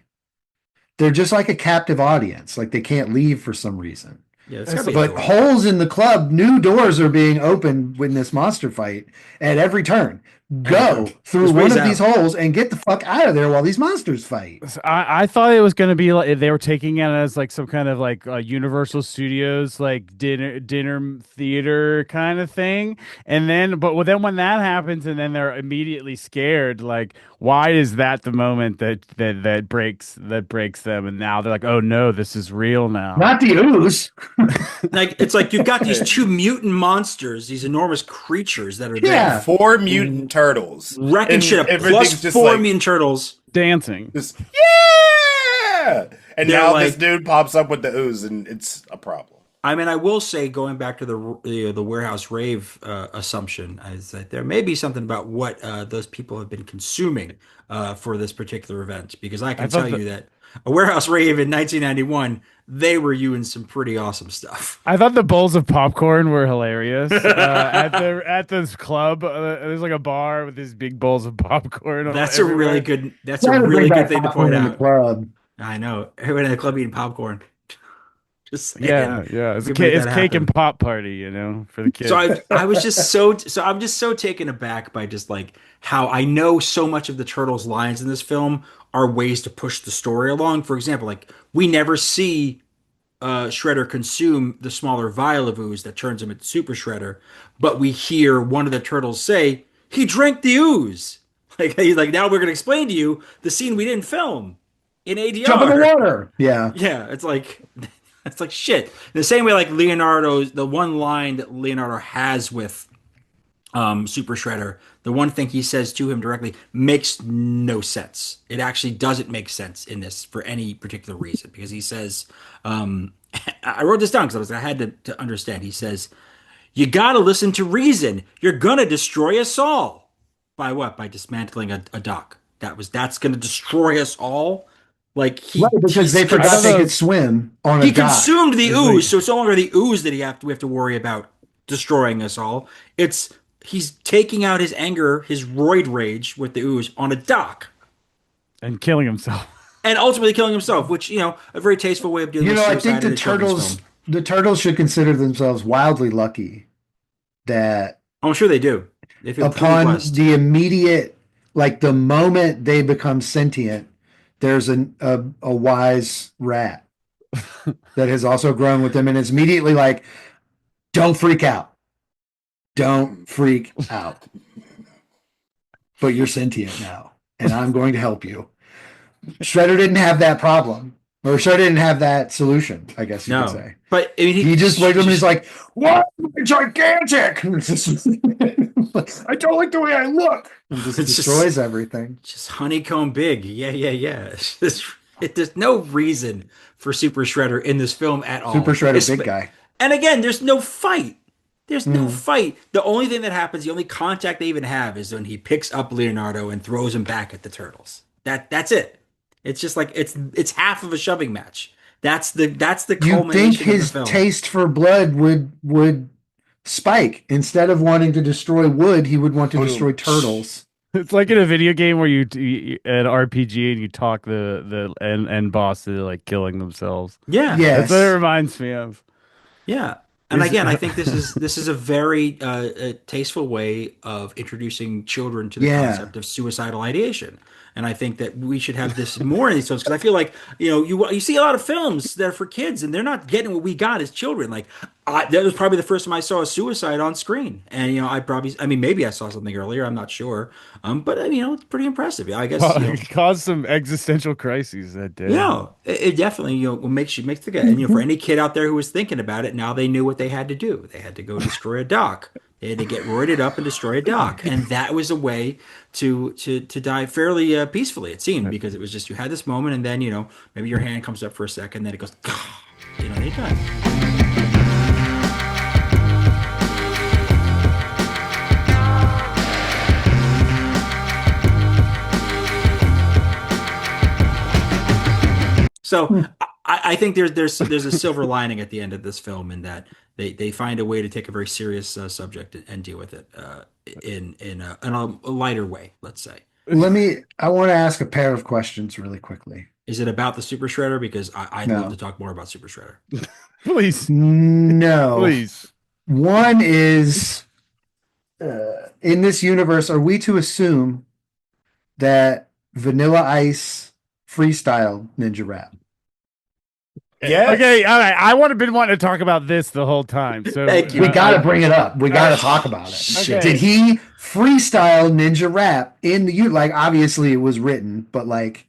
They're just like a captive audience. They can't leave for some reason. Yeah, but holes in the club, new doors are being opened in this monster fight at every turn. Go through one of these holes and get the fuck out of there while these monsters fight. I thought it was going to be like they were taking it as some kind of Universal Studios dinner theater kind of thing, and then then when that happens and then they're immediately scared, why is that the moment that breaks them, and now they're like, oh no, this is real now. Not the ooze. It's like you've got these two mutant monsters, these enormous creatures that are there. 4 mutant turtles. Wrecking shit up. Plus 4 mutant turtles. Dancing. Just, yeah! And now this dude pops up with the ooze, and it's a problem. I mean, I will say, going back to the warehouse rave assumption, is that there may be something about what those people have been consuming for this particular event. Because I can tell you that a warehouse rave in 1991, they were using some pretty awesome stuff. I thought the bowls of popcorn were hilarious at this club. There's a bar with these big bowls of popcorn. That's a really good thing to point out. I know. Everyone in the club eating popcorn. Just saying. Yeah. It's cake and pop party, for the kids. So I'm just so taken aback by just how I know so much of the Turtles' lines in this film are ways to push the story along. For example, we never see Shredder consume the smaller vial of ooze that turns him into Super Shredder, but we hear one of the Turtles say, he drank the ooze. He's now we're going to explain to you the scene we didn't film in ADR. Jump in the water. Yeah. Yeah, it's it's shit. The same way Leonardo's, the one line that Leonardo has with Super Shredder, the one thing he says to him directly makes no sense. It actually doesn't make sense in this for any particular reason, because he says, I wrote this down because I had to understand. He says, you got to listen to reason. You're going to destroy us all. By what? By dismantling a dock. That's going to destroy us all. Because they forgot they could swim on a dock. He consumed the ooze, so it's no longer the ooze that we have to worry about destroying us all. He's taking out his anger, his roid rage with the ooze on a dock. And killing himself. And ultimately killing himself, which, a very tasteful way of dealing with suicide. I think the turtles should consider themselves wildly lucky that... I'm sure they do. They feel upon the immediate like the moment they become sentient, there's a wise rat that has also grown with them, and it's immediately like, don't freak out. Don't freak out. But you're sentient now, and I'm going to help you. Shredder didn't have that problem. Or Shredder didn't have that solution, I guess you could say. But I mean, He just looked at him and he's like, what? Gigantic! I don't like the way I look. And just destroys everything. Just honeycomb big. Yeah. There's no reason for Super Shredder in this film at all. Super Shredder, big guy. And again, there's no fight. There's no fight. The only thing that happens, the only contact they even have is when he picks up Leonardo and throws him back at the turtles. That's it. It's just like it's half of a shoving match. That's the culmination. You think his of the film. taste for blood would spike? Instead of wanting to destroy wood, he would want to destroy turtles. It's like in a video game where you an RPG and you talk the end boss to like killing themselves. Yeah, that's what it reminds me of. Yeah, and again, I think this is a very tasteful way of introducing children to the concept of suicidal ideation. And I think that we should have this more in these films, because I feel like, you see a lot of films that are for kids and they're not getting what we got as children. Like that was probably the first time I saw a suicide on screen. And, maybe I saw something earlier. I'm not sure. But it's pretty impressive. I guess it caused some existential crises that day. Yeah, it definitely, makes the guy. And, for any kid out there who was thinking about it, now they knew what they had to do. They had to go destroy a dock. They had to get roided up and destroy a dock, and that was a way to die fairly peacefully. It seemed, because it was just, you had this moment, and then maybe your hand comes up for a second, then it goes, they're done. So I think there's a silver lining at the end of this film, in that they find a way to take a very serious subject and deal with it in a lighter way, let's say. I want to ask a pair of questions really quickly. Is it about the Super Shredder? Because I'd love to talk more about Super Shredder. Please. No. Please. One is, in this universe, are we to assume that Vanilla Ice freestyle Ninja Rap? Yeah. Okay. All right. I been wanting to talk about this the whole time. So Thank you. We got to bring it up. We got to talk about it. Okay. Did he freestyle Ninja Rap in the like? Obviously, it was written, but like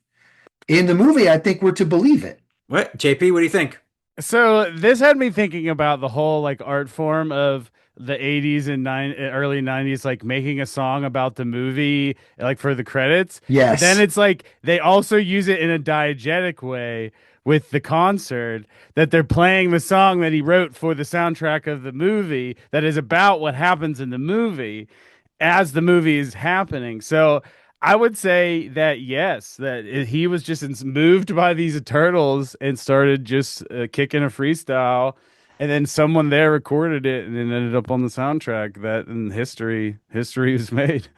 in the movie, I think we're to believe it. What, JP? What do you think? So this had me thinking about the whole like art form of the 80s and early 90s, like making a song about the movie, like for the credits. Yes. But then it's like they also use it in a diegetic way with the concert, that they're playing the song that he wrote for the soundtrack of the movie that is about what happens in the movie as the movie is happening. So I would say that yes, that he was just moved by these turtles and started just kicking a freestyle, and then someone there recorded it and it ended up on the soundtrack. That in history was made.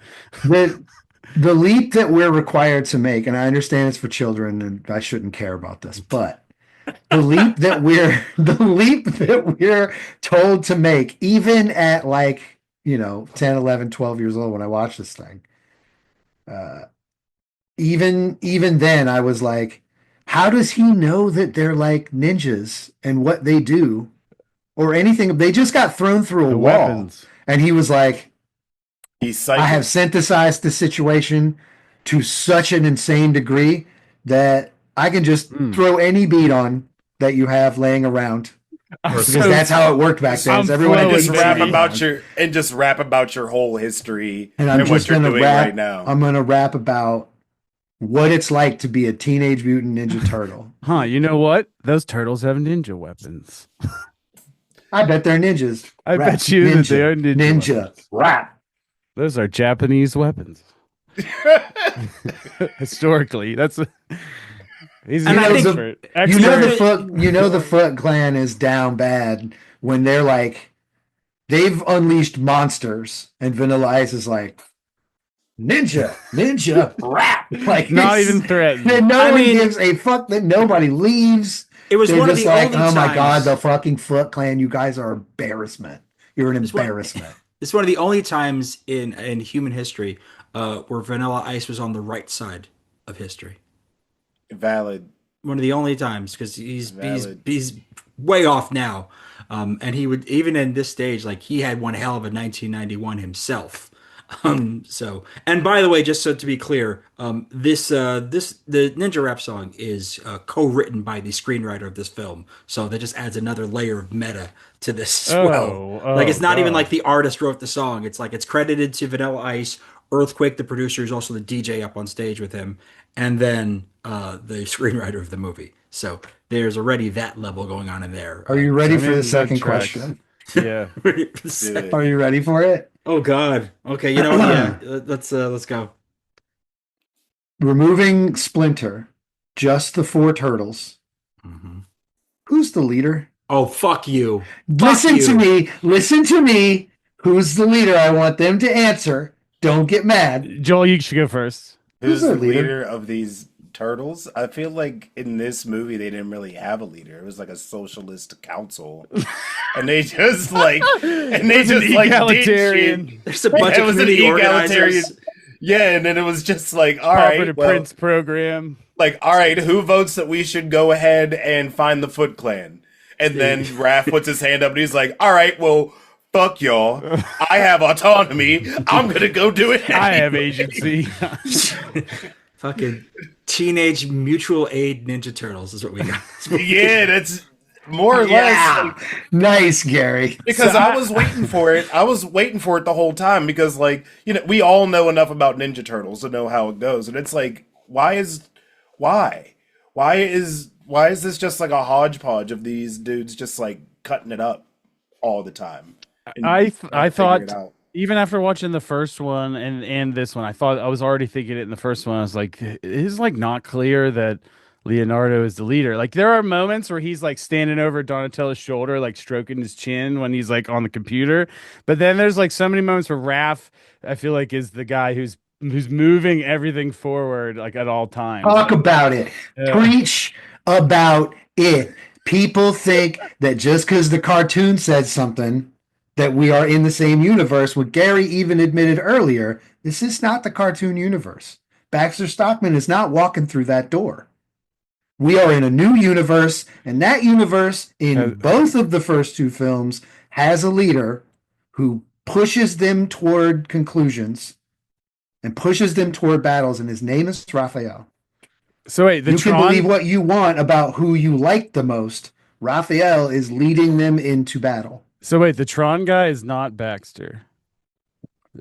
The leap that we're required to make, and I understand it's for children and I shouldn't care about this, but the leap that we're told to make, even at like, 10, 11, 12 years old when I watched this thing, even then I was like, how does he know that they're like ninjas and what they do or anything? They just got thrown through a wall. Weapons. And he was like, I have synthesized the situation to such an insane degree that I can just throw any beat on that you have laying around. Because that's how it worked back then. Everyone just rap about your whole history and what you're doing right now. I'm gonna rap about what it's like to be a Teenage Mutant Ninja Turtle. Huh? You know what? Those turtles have ninja weapons. I bet they're ninjas. I bet you that they are ninja rap. Those are Japanese weapons. Historically, that's he's an expert. The Foot Clan is down bad when they're like, they've unleashed monsters, and Vanilla Ice is like, ninja rap, like not even threatened. And no one gives a fuck, that nobody leaves. It was one of the only oh my times. God, the fucking Foot Clan, you guys are embarrassment. You're an embarrassment. It's one of the only times in human history where Vanilla Ice was on the right side of history. Valid. One of the only times, because Valid. he's way off now. And he would, even in this stage, like he had one hell of a 1991 himself. So, and by the way, just so to be clear, the Ninja Rap song is co-written by the screenwriter of this film, so that just adds another layer of meta to this as well. Like it's not even like the artist wrote the song; it's like it's credited to Vanilla Ice, Earthquake, the producer, is also the DJ up on stage with him, and then the screenwriter of the movie. So there's already that level going on in there. Are you ready I for mean, the that second tracks. question? Yeah. Dude. Are you ready for it? Oh God. Okay, you know what? Yeah, let's go. Removing Splinter, just the four turtles. Who's the leader? Oh, fuck you. Listen you. to me. Listen to me. Who's the leader? I want them to answer. Don't get mad. Joel, you should go first. Who's Who's their the leader? leader of these turtles? I feel like in this movie they didn't really have a leader. It was like a socialist council, and they just like did egalitarian. shit. There's a bunch It of was an community egalitarian. organizers. Yeah, and then it was just like, all Pauper right, to well, Prince program. like, all right, who votes that we should go ahead and find the Foot Clan? And then Raph puts his hand up and he's like, all right, well, fuck y'all. I have autonomy. I'm gonna go do it. I have anyway." agency. Fucking teenage mutual aid Ninja Turtles is what we got. Yeah, that's more or less. Yeah. Nice, Gary. Because I was waiting for it. I was waiting for it the whole time because, like, you know, we all know enough about Ninja Turtles to know how it goes, and it's like, why is this just like a hodgepodge of these dudes just like cutting it up all the time? And I figure thought it out. even after watching the first one and this one, I was already thinking it in the first one. I was like, it is like not clear that Leonardo is the leader. Like there are moments where he's like standing over Donatello's shoulder, like stroking his chin when he's like on the computer. But then there's like so many moments where Raph, I feel like, is the guy who's moving everything forward like at all times. Talk about it. Yeah. Preach about it. People think that just because the cartoon said something, that we are in the same universe. What Gary even admitted earlier, this is not the cartoon universe. Baxter Stockman is not walking through that door. We are in a new universe, and that universe, in both of the first two films, has a leader who pushes them toward conclusions and pushes them toward battles, and his name is Raphael. So wait, You can believe what you want about who you like the most. Raphael is leading them into battle. So wait, the Tron guy is not Baxter.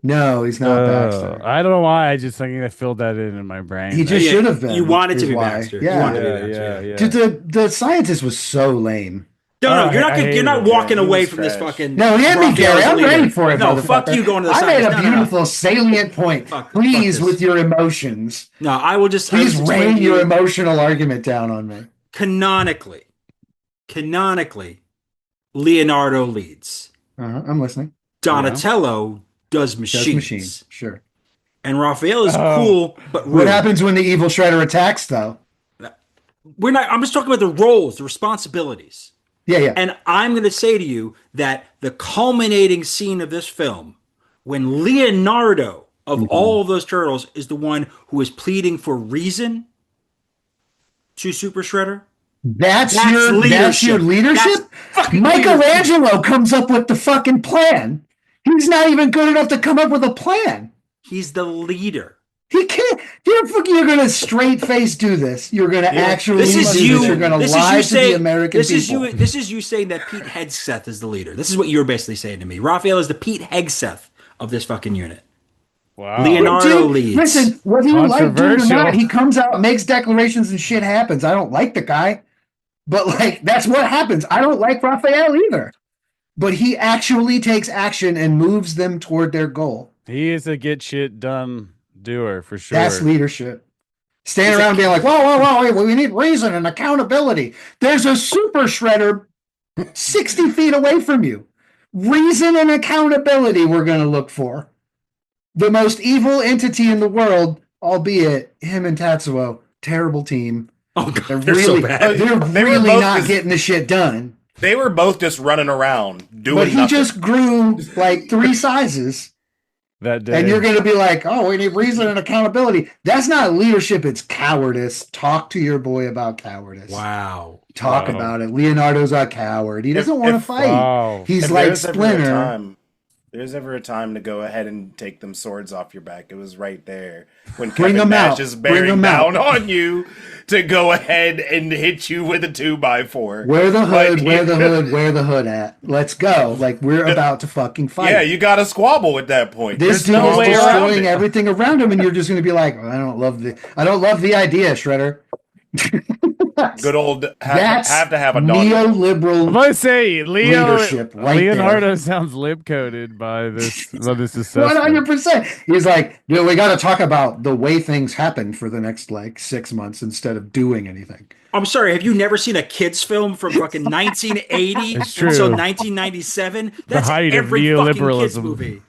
No, he's not Baxter. I don't know why. I just thinking I filled that in my brain. He just should have been. You wanted to is be why. Baxter. You Yeah. wanted to be Baxter, yeah. Dude, the scientist was so lame. No, you're not. I hated You're not it. walking Yeah, he away was from this trash. fucking. No, hit me, Raphael's Gary. I'm leader. ready for it. No, fuck motherfucker. you going to the I made science. a beautiful salient point. Fuck Please, this. with your emotions. No, I will just. Please I'll just explain rain to your you. emotional argument down on me. Canonically, Leonardo leads. I'm listening. Donatello does Just machines. machines. Sure. And Raphael is Oh. cool, but rude. What happens when the evil Shredder attacks, though? We're not. I'm just talking about the roles, the responsibilities. Yeah. And I'm going to say to you that the culminating scene of this film, when Leonardo of all of those turtles is the one who is pleading for reason to Super Shredder. That's That's your leadership. That's fucking Michelangelo comes up with the fucking plan. He's not even good enough to come up with a plan. He's the leader. He can't. You're going to straight face do this. You're going to actually This is do you. this. You're going to This is lie you to saying the American this people. is you. This is you saying that Pete Hegseth is the leader. This is what you're basically saying to me. Raphael is the Pete Hegseth of this fucking unit. Wow. Leonardo Dude, leads. listen, whether you like dude or not, Controversial. he comes out, makes declarations, and shit happens. I don't like the guy, but like that's what happens. I don't like Raphael either, but he actually takes action and moves them toward their goal. He is a get shit done doer for sure. That's leadership. Standing around being like, whoa, we need reason and accountability. There's a super shredder 60 feet away from you. Reason and accountability we're going to look for. The most evil entity in the world, albeit him and Tatsuo, terrible team. Oh god, They're they're really, so bad. they're They were really both not just- getting the shit done. They were both just running around doing But he nothing. just grew like 3 sizes that day. And you're going to be like, oh, we need reason and accountability. That's not leadership. It's cowardice. Talk to your boy about cowardice. Wow. Talk Wow. about it. Leonardo's a coward. He doesn't want to fight. Wow. He's If like there's ever a Splinter. time, there's ever a time to go ahead and take them swords off your back, it was right there when Bring Kevin them Nash out. is Bring bearing them out. down on you to go ahead and hit you with a 2x4. Wear the hood, Like, wear the hood, wear the hood at. Let's go. Like, we're about to fucking fight. Yeah, you got to squabble at that point. This There's dude no is way around destroying it. everything around him, and you're just going to be like, I don't love the idea, Shredder. Good old That's have to have a daughter. I'm neoliberal. about to say Leadership right Leonardo there. sounds lip coded by this assessment. 100%. He's like, we got to talk about the way things happen for the next like 6 months instead of doing anything. I'm sorry, have you never seen a kids film from fucking 1980 It's true. until 1997? That's height of every fucking kids neoliberalism. movie.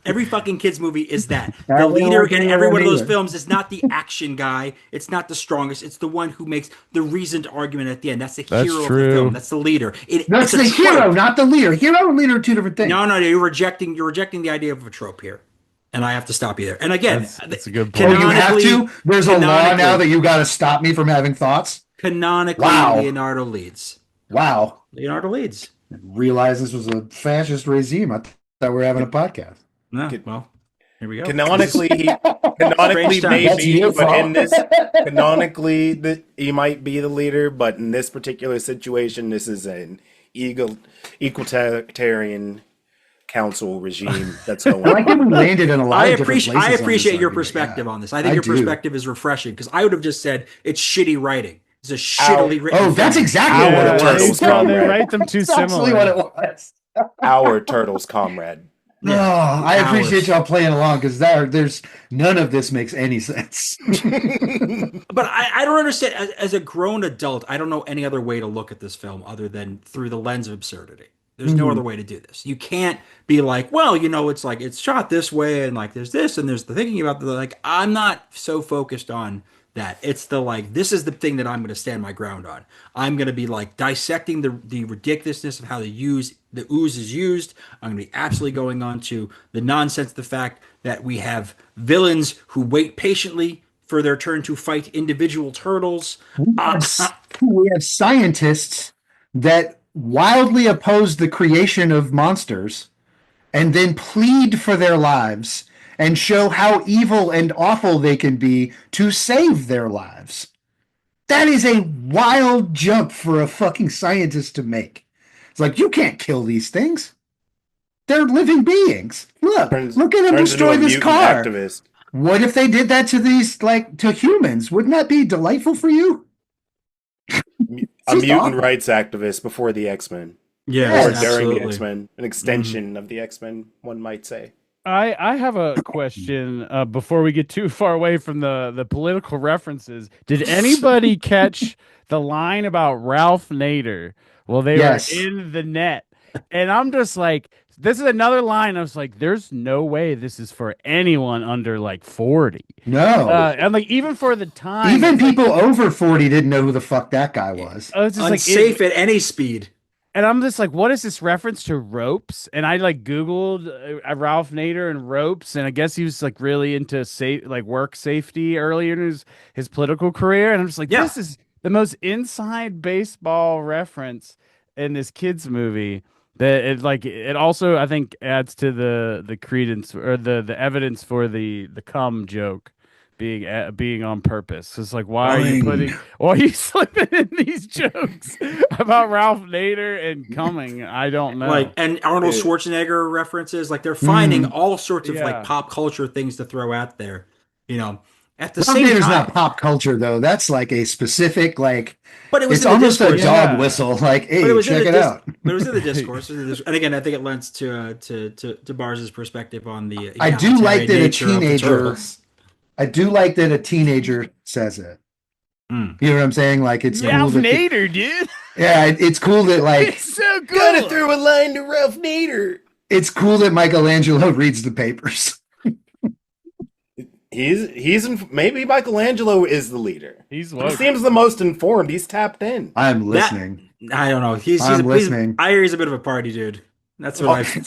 Every fucking kids movie is that. I The don't leader like in any every of one of them those either. films is not the action guy. It's not the strongest. It's the one who makes the reasoned argument at the end. That's the That's hero of true. the film. That's the leader. That's it's a the hero, trope. not the leader. Hero and leader are two different things. No, you're rejecting the idea of a trope here. And I have to stop you there. And again, That's a good point. Oh, you have to? There's a law canonically- now that you got to stop me from having thoughts? Canonically, Wow. Leonardo leads. Wow. Leonardo leads. Realize this was a fascist regime. I thought we were having a podcast. No, Good. well, here we go. Canonically, Strange time. That's maybe, your but in fault. this, canonically, he might be the leader. But in this particular situation, this is an equalitarian council regime that's going I like that on. we landed in a lot I of different appreciate places on this your argument, perspective yeah. on this. I think I your do. perspective is refreshing because I would have just said it's shitty writing. It's a shittily written. Oh, that's film. exactly Our what it turtles was. they comrade. write them too That's actually what similar. it was. Our turtles, comrade. Oh, I Hours. appreciate y'all playing along because there's none of this makes any sense. But I don't understand. As a grown adult, I don't know any other way to look at this film other than through the lens of absurdity. There's no other way to do this. You can't be like, well, it's like it's shot this way and like there's this and there's the thinking about the like. I'm not so focused on that. It's the like this is the thing that I'm going to stand my ground on. I'm going to be like dissecting the ridiculousness of how the ooze is used. I'm going to be absolutely going on to the nonsense, the fact that we have villains who wait patiently for their turn to fight individual turtles. We have scientists that wildly oppose the creation of monsters and then plead for their lives and show how evil and awful they can be to save their lives. That is a wild jump for a fucking scientist to make. It's like, you can't kill these things. They're living beings. Look at them Turns into destroy a this mutant car. activist. What if they did that to these, like, to humans? Wouldn't that be delightful for you? A Just mutant awful. rights activist before the X-Men. Yeah, Or Yes, during the absolutely. X-Men. An extension of the X-Men, one might say. I have a question before we get too far away from the political references. Did anybody catch the line about Ralph Nader? Well, they Yes. were in the net. And I'm just like, this is another line. I was like, there's no way this is for anyone under like 40. No. And like, even for the time, Even it's like- people over 40 didn't know who the fuck that guy was. I was just like, Unsafe at any speed. and I'm just like, what is this reference to ropes? And I like Googled Ralph Nader and ropes, and I guess he was like really into work safety earlier in his political career. And I'm just like, Yeah. this is the most inside baseball reference in this kids movie. That it also I think adds to the credence or the evidence for the cum joke being on purpose. It's like, why are you slipping in these jokes about Ralph Nader and coming? I don't know. Like, and Arnold Schwarzenegger references, like they're finding all sorts of Yeah. like pop culture things to throw out there, at the Ralph same Nader's time. not pop culture though. That's like a specific like. But it was It's in the almost a discourse. dog Yeah. whistle. Like, hey, But it was in check the it out. But it was in the discourse. And again, I think it lends to Bars's perspective on the. I do like that a nature of the teenager. turtles. I do like that a teenager says it. Mm. You know what I'm saying? Like, it's cool. Ralph That Nader, dude. yeah, it's cool that like It's so cool. Gotta throw a line to Ralph Nader. it's cool that Michelangelo reads the papers. Maybe Michelangelo is the leader. He's He woke. seems the most informed. He's tapped in. I'm listening. I don't know. I'm listening. I hear he's a bit of a party dude. That's what Oh.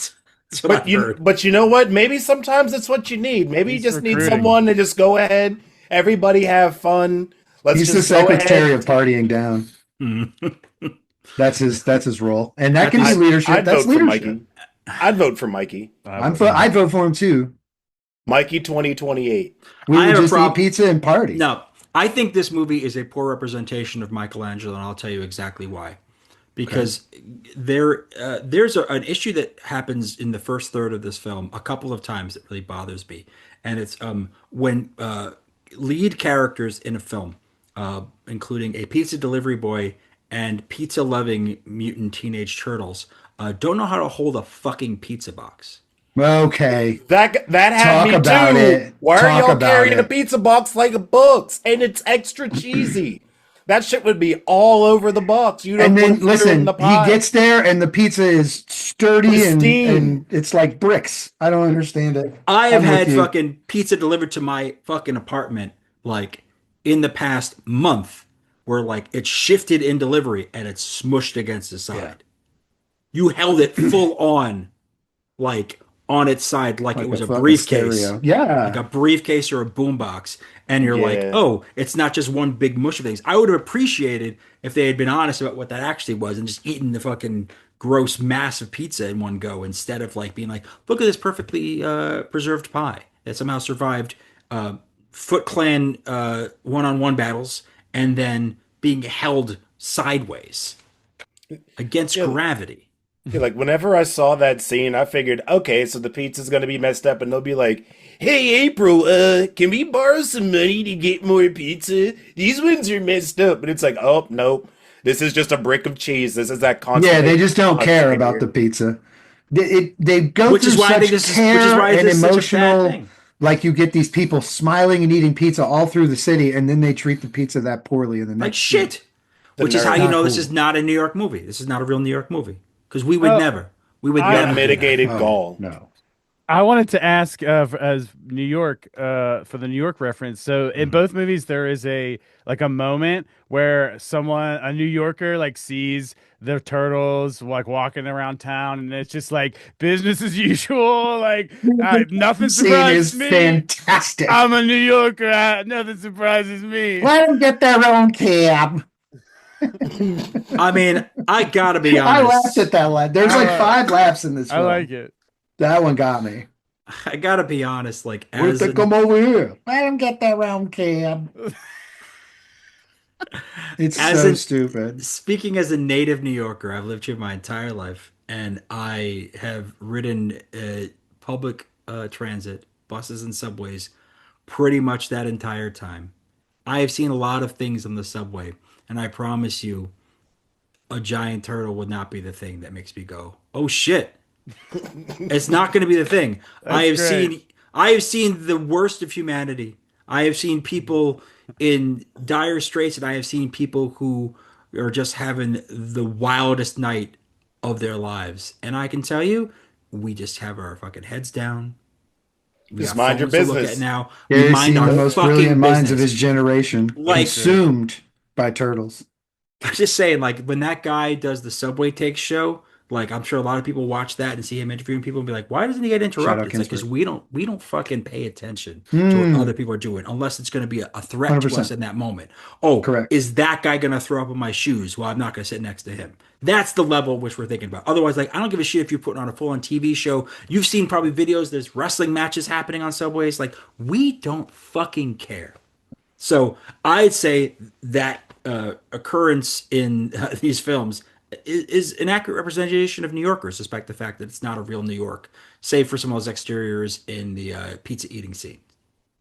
That's what I've heard. But you know what? Maybe sometimes it's what you need. Maybe you He's just need recruiting. someone to just go ahead. Everybody have fun. Let's He's the just go secretary ahead. of partying down. Mhm. That's his role, and that can be I'd- leadership. I'd That's vote for leadership. Mikey. I'd vote for Mikey. I'd vote for him too. Mikey 2028. We I would have a just eat problem- pizza and party. No, I think this movie is a poor representation of Michelangelo, and I'll tell you exactly why. Because there's an issue that happens in the first third of this film a couple of times that really bothers me, and it's when lead characters in a film, including a pizza delivery boy and pizza-loving mutant teenage turtles, don't know how to hold a fucking pizza box. Okay. That had Talk me about too. it. Why are Talk y'all about carrying it. a pizza box like a box? And it's extra cheesy. That shit would be all over the box. You don't And then put it in listen, the he pie. gets there and the pizza is sturdy Pristine. and it's like bricks. I don't understand it. I have I'm with had you. fucking pizza delivered to my fucking apartment like in the past month where like it shifted in delivery and it's smushed against the side. Yeah. You held it full on, like on its side, like it was a fucking briefcase. stereo. Yeah. Like a briefcase or a boombox. And you're like, Yeah. oh, it's not just one big mush of things. I would have appreciated if they had been honest about what that actually was and just eaten the fucking gross mass of pizza in one go instead of like being like, look at this perfectly preserved pie that somehow survived Foot Clan one-on-one battles and then being held sideways against Yeah. gravity. Yeah, like whenever I saw that scene, I figured, okay, so the pizza's gonna be messed up, and they'll be like, "Hey, April, can we borrow some money to get more pizza? These ones are messed up." And it's like, oh nope, this is just a brick of cheese. This is that constant. Yeah, they just don't care about the pizza. They go Which through is why I such think this is- care which is why and this is such a bad emotional. thing. Like you get these people smiling and eating pizza all through the city, and then they treat the pizza that poorly in the next. Like shit. The Which is how nerve. you know this Cool. is not a New York movie. This is not a real New York movie. Because we would Oh, never. We would I- never. do that. Unmitigated Oh, gall. no. I wanted to ask as New York for the New York reference. So in both movies, there is a moment where a New Yorker, like sees the turtles like walking around town, and it's just like business as usual. Like nothing Scene surprises is me. fantastic. I'm a New Yorker. Nothing surprises me. Let them get their own cab. I mean, I gotta be I honest. laughed at that laugh. There's like 5 laughs in this I film. like it. That one got me. I gotta be honest. Like Where'd as they come over here? Let them get their own cab. It's As so an- stupid. speaking as a native New Yorker, I've lived here my entire life, and I have ridden public transit, buses, and subways pretty much that entire time. I have seen a lot of things on the subway, and I promise you, a giant turtle would not be the thing that makes me go, "Oh shit!" It's not going to be the thing. That's great. I have seen the worst of humanity. I have seen people in dire straits, and I have seen people who are just having the wildest night of their lives. And I can tell you, we just have our fucking heads down. We Just got mind your phones to look business. at now. Yeah, We he's mind seen our the most fucking brilliant minds of business. his generation Like- consumed by turtles. I'm just saying, like when that guy does the Subway Takes show, like I'm sure a lot of people watch that and see him interviewing people and be like, "Why doesn't he get interrupted?" It's like because Kingsford. we don't fucking pay attention to what Hmm. other people are doing unless it's going to be a threat to 100%. us in that moment. Oh, Correct. is that guy going to throw up in my shoes? Well, I'm not going to sit next to him. That's the level which we're thinking about. Otherwise, like I don't give a shit if you're putting on a full-on TV show. You've seen probably videos. There's wrestling matches happening on subways. Like we don't fucking care. So I'd say that occurrence in these films is an accurate representation of New Yorkers, despite the fact that it's not a real New York, save for some of those exteriors in the pizza eating scene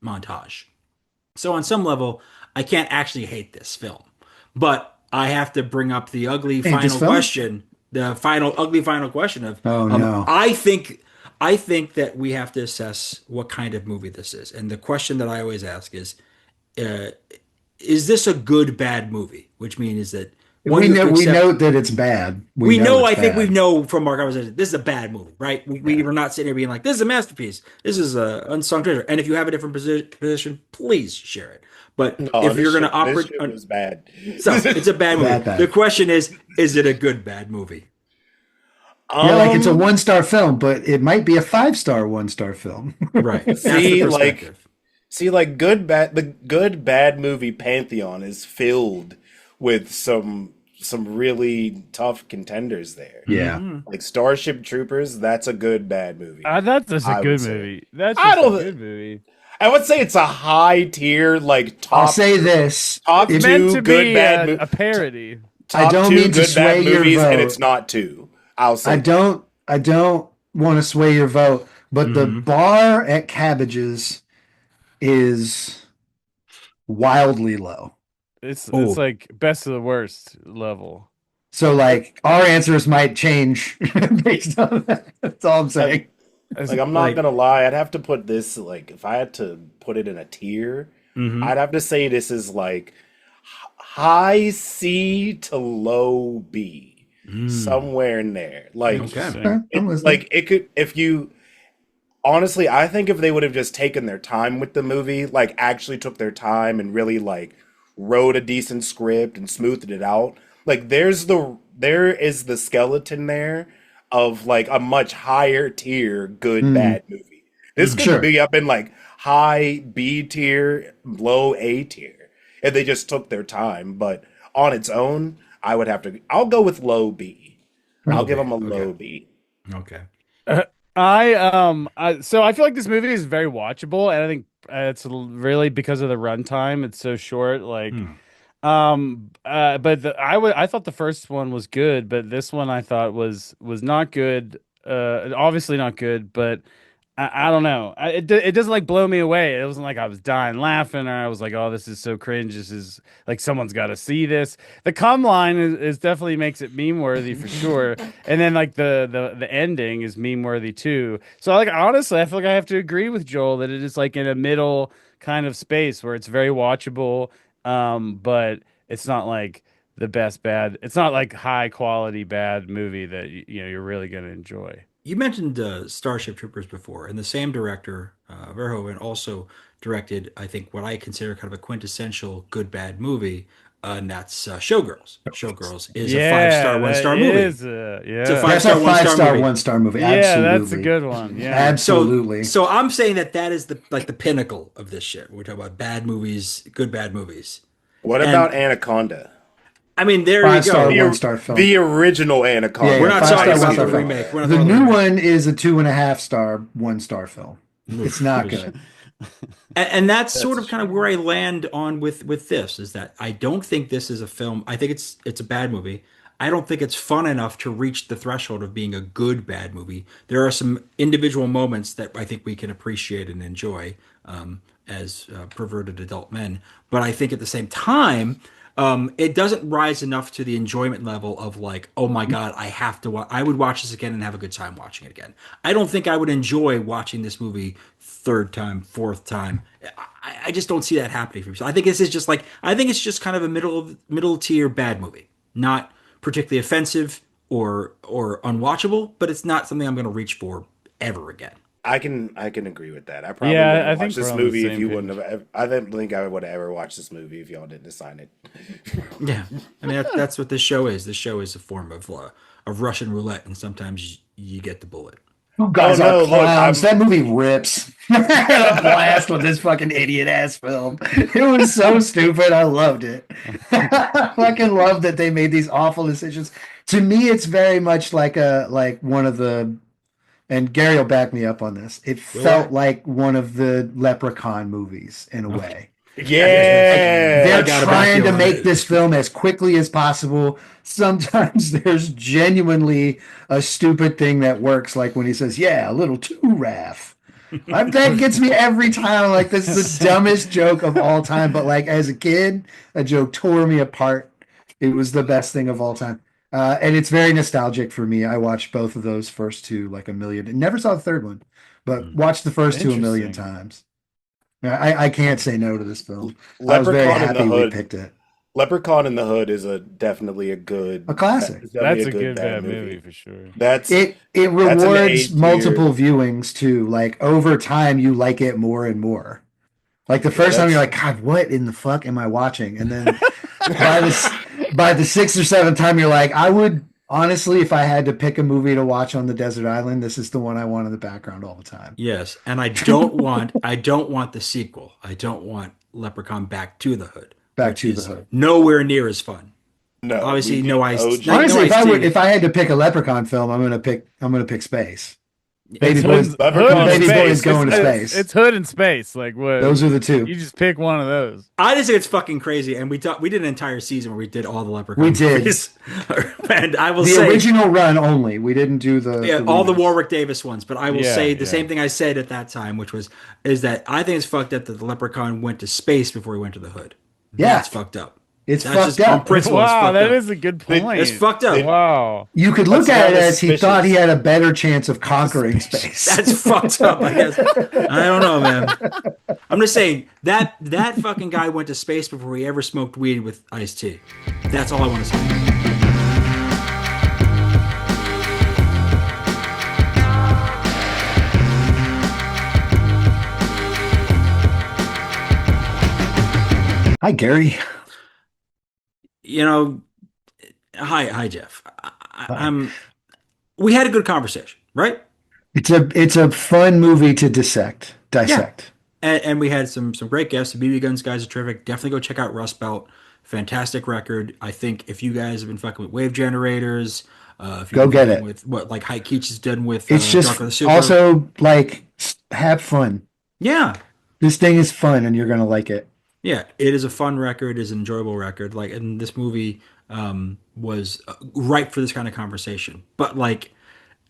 montage. So on some level, I can't actually hate this film, but I have to bring up the ugly Hate this final film? question, the ugly final question of, Oh, no. I think that we have to assess what kind of movie this is, and the question that I always ask is this a good bad movie? Which means that We know that it's bad. we know. it's I think bad. we know from our conversation this is a bad movie, right? We were not sitting here being like, "This is a masterpiece. This is a unsung treasure." And if you have a different position, please share it. But if you're going to operate, this shit was bad. so it's a bad movie. Bad. The question is it a good bad movie? You're like, it's a Um, 1-star film, but it might be a 5-star 1-star film. Right. That's the see, like, perspective. the good bad movie pantheon is filled with some really tough contenders there. Yeah. Mhm. Like Starship Troopers, that's a good bad movie. That's just a I would good say. movie. That's I just a don't. good movie. I would say it's a high tier, like I'll top say this. top It's If- meant two to good be bad a parody. I top don't two mean to good sway bad your movies, and vote. it's not two. I'll say I don't want to sway your vote, but the Mhm. bar at Cabbages is wildly low. It's Oh. like best of the worst level. So like our answers might change based on that. That's all I'm saying. It's I'm not like- gonna lie. I'd have to put this like if I had to put it in a tier, Mhm. I'd have to say this is like high C to low B, somewhere in there. Like interesting. Okay, I'm listening. like it could if you honestly, I think if they would have just taken their time with the movie, like actually took their time and really like wrote a decent script and smoothed it out, like there is the skeleton there of like a much higher tier good bad movie. This could Sure. be up in like high B tier, low A tier if they just took their time, but on its own, I'll go with low B. I'll give them a low B. Okay. So I feel like this movie is very watchable, and I think it's really because of the runtime. It's so short. Like, but I thought the first one was good, but this one I thought was not good. Obviously not good, but I don't know. It doesn't like blow me away. It wasn't like I was dying laughing or I was like, oh, this is so cringe. This is like someone's got to see this. The cum line is definitely makes it meme worthy for sure. And then like the ending is meme worthy too. So like honestly, I feel like I have to agree with Joel that it is like in a middle kind of space where it's very watchable, but it's not like the best bad. It's not like high quality bad movie that you're really gonna enjoy. You mentioned Starship Troopers before, and the same director, Verhoeven, also directed, I think, what I consider kind of a quintessential good bad movie, and that's Showgirls. Showgirls is a 5-star, 1-star movie. It's a five- That's a 5-star, 1-star 5-star movie. 1-star movie. Yeah, Absolutely. that's a good one. Yeah. Absolutely. So I'm saying that is the pinnacle of this shit. We're talking about bad movies, good bad movies. What And- about Anaconda? I mean, there you 5-star, go. 1-star film. The original Anaconda. Yeah, We're not 5-star, talking about 1-star the film. remake. We're not The talking about new the remake. one is a 2.5-star 1-star film. It's not good. And that's sort of kind of where I land on with this is that I don't think this is a film. I think it's a bad movie. I don't think it's fun enough to reach the threshold of being a good bad movie. There are some individual moments that I think we can appreciate and enjoy as perverted adult men, but I think at the same time, it doesn't rise enough to the enjoyment level of like, oh my God, I have to watch. I would watch this again and have a good time watching it again. I don't think I would enjoy watching this movie third time, fourth time. I just don't see that happening for me. So I think this is just like, I think it's just kind of a middle tier bad movie, not particularly offensive or unwatchable, but it's not something I'm going to reach for ever again. I can agree with that. I probably Yeah, wouldn't I watch think this we're on the movie if same you page. wouldn't have. I don't think I would have ever watched this movie if y'all didn't assign it. Yeah, I mean that's what this show is. This show is a form of Russian roulette, and sometimes you get the bullet. You guys Oh, no, are look, clowns. I'm- That movie rips. I had a blast with this fucking idiot ass film. It was so stupid. I loved it. I fucking love that they made these awful decisions. To me, it's very much like one of the, and Gary will back me up on this. It felt like one of the Leprechaun movies in a way. Yeah, They're I gotta back trying you to on make it. this film as quickly as possible. Sometimes there's genuinely a stupid thing that works, like when he says, "Yeah, a little too raff." That gets me every time. Like, this is the dumbest joke of all time. But like as a kid, a joke tore me apart. It was the best thing of all time. And it's very nostalgic for me. I watched both of those first two like a million. Never saw the third one, but watched the first two a million Interesting. times. I can't say no to this film. I was very Leprechaun in the happy we Hood. picked it. Leprechaun in the Hood is definitely a good, A classic. it's definitely That's a good bad movie. movie for sure. That's It That's an rewards A multiple viewings too. Like over time, you like it more and more. Like the first time, you're like, God, what in the fuck am I watching? And then by the 6th or 7th time, you're like, I would Honestly, if I had to pick a movie to watch on the desert island, this is the one I want in the background all the time. Yes, and I don't want the sequel. I don't want Leprechaun Back to the Hood, Back which to the is Hood. nowhere near as fun. No, we Obviously, need no ice. OG. Honestly, No if I had to pick a Leprechaun film, I'm gonna pick Space. Baby It's boys, Leprechaun baby Space. boys going to It's, space. it's Hood in space. Like what? Those are the two. You just pick one of those. I just think it's fucking crazy, and we did an entire season where we did all the Leprechaun We did. movies. And I will The say, original run only. We didn't do the yeah, all the Warwick Davis ones. But I will Yeah, say the yeah. same thing I said at that time, which is that I think it's fucked up that the Leprechaun went to space before he went to the Hood. Yeah. That's fucked up. It's That's fucked just on up. principle. It's Wow, fucked that up. is a good point. It's fucked up. Wow. You could look That's at it kinda as he thought he suspicious. had a better chance of conquering space. That's fucked up, I guess. I don't know, man. I'm just saying that fucking guy went to space before he ever smoked weed with Ice-T. That's all I want to say. Hi, Gary. You know, hi, Jeff. We had a good conversation, right? It's a fun movie to dissect. And we had some great guests. The BBGuns guys are terrific. Definitely go check out Rust Belt. Fantastic record. I think if you guys have been fucking with wave generators, if you've Go been get fucking it. with what like Height Keech has done with It's just Dark of the Super. also like have fun. Yeah. This thing is fun, and you're gonna like it. Yeah, it is a fun record, it is an enjoyable record. Like, and this movie was ripe for this kind of conversation. But like,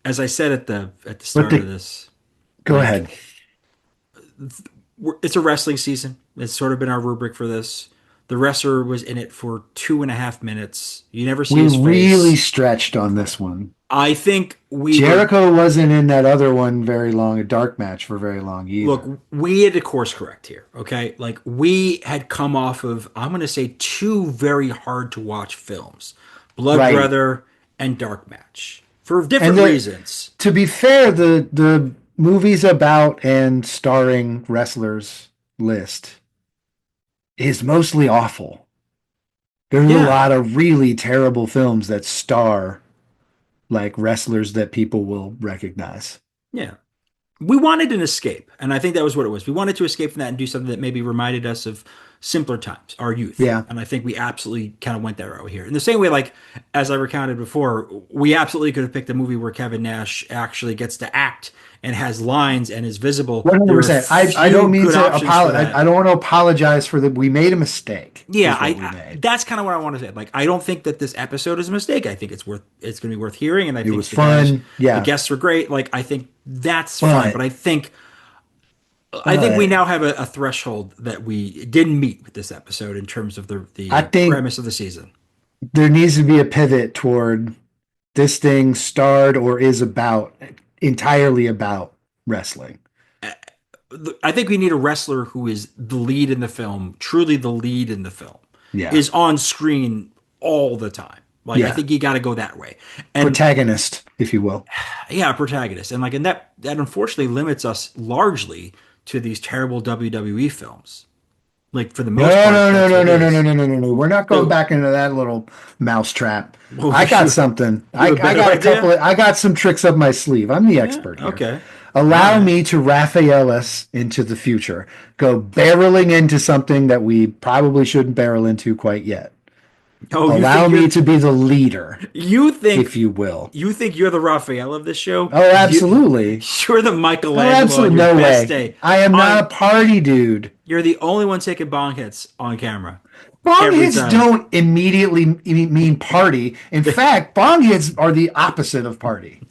as I said at the start of this, Go like, ahead. it's a wrestling season. It's sort of been our rubric for this. The wrestler was in it for 2.5 minutes. You never see We his face. really stretched on this one. I think Jericho wasn't in that other one very long, a dark match for very long either. Look, we had to course correct here, okay? Like, we had come off of, I'm going to say, two very hard to watch films, Blood Right. Brother and Dark Match, for different And reasons. to be fair, the movies about and starring wrestlers list is mostly awful. There's a Yeah. lot of really terrible films that star like wrestlers that people will recognize. Yeah. We wanted an escape, and I think that was what it was. We wanted to escape from that and do something that maybe reminded us of simpler times, our youth. Yeah. And I think we absolutely kind of went that route here. In the same way, like, as I recounted before, we absolutely could have picked a movie where Kevin Nash actually gets to act and has lines and is visible. 100%. There are I don't few mean good to options for apologize. that. I don't want to apologize for we made a mistake. Yeah, is what we made. that's kind of what I want to say. Like, I don't think that this episode is a mistake. I think it's going to be worth hearing, and I think was the guys- fun. Yeah. the guests were great. Like, I think that's But- fine. But I think we now have a threshold that we didn't meet with this episode in terms of the I think- premise of the season. There needs to be a pivot toward this thing starred or is entirely about wrestling. I think we need a wrestler who is the lead in the film, truly the lead in the film, Yeah. is on screen all the time. Like, I Yeah. think you got to go that way. And Protagonist, if you will. yeah, protagonist. And like, and that unfortunately limits us largely to these terrible WWE films. Like, for the most part. No. that's what it is. No. We're not going Oh. back into that little mousetrap. Well, I got you- something. you I have a better got a idea? couple. I got some tricks up my sleeve. I'm the expert here. Okay. Allow me to Raphael us into the future. Go barreling into something that we probably shouldn't barrel into quite yet. Oh, Allow me to be the leader, You think if you will. you think you're the Raphael of this show? Oh, absolutely. You're the Oh, Michelangelo absolutely. on your No best way. day. I am not a party dude. You're the only one taking bong hits on camera. Bong Every hits time. don't immediately mean party. In fact, bong hits are the opposite of party.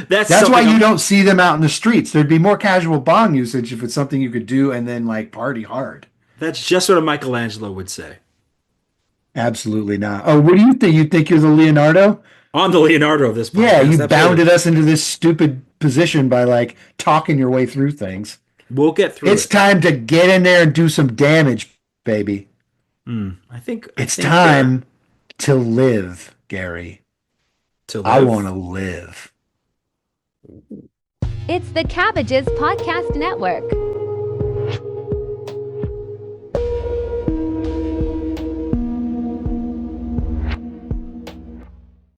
That's That's why something you I'm- don't see them out in the streets. There'd be more casual bong usage if it's something you could do and then like party hard. That's just what a Michelangelo would say. Absolutely not. Oh, what do you think? You think you're the Leonardo? On the Leonardo of this podcast. Yeah, you absolutely. bounded us into this stupid position by like talking your way through things. We'll get through It's it. time to get in there and do some damage, baby. I think It's time to live, Gary. to I live. want to live. It's the Cabbages Podcast Network.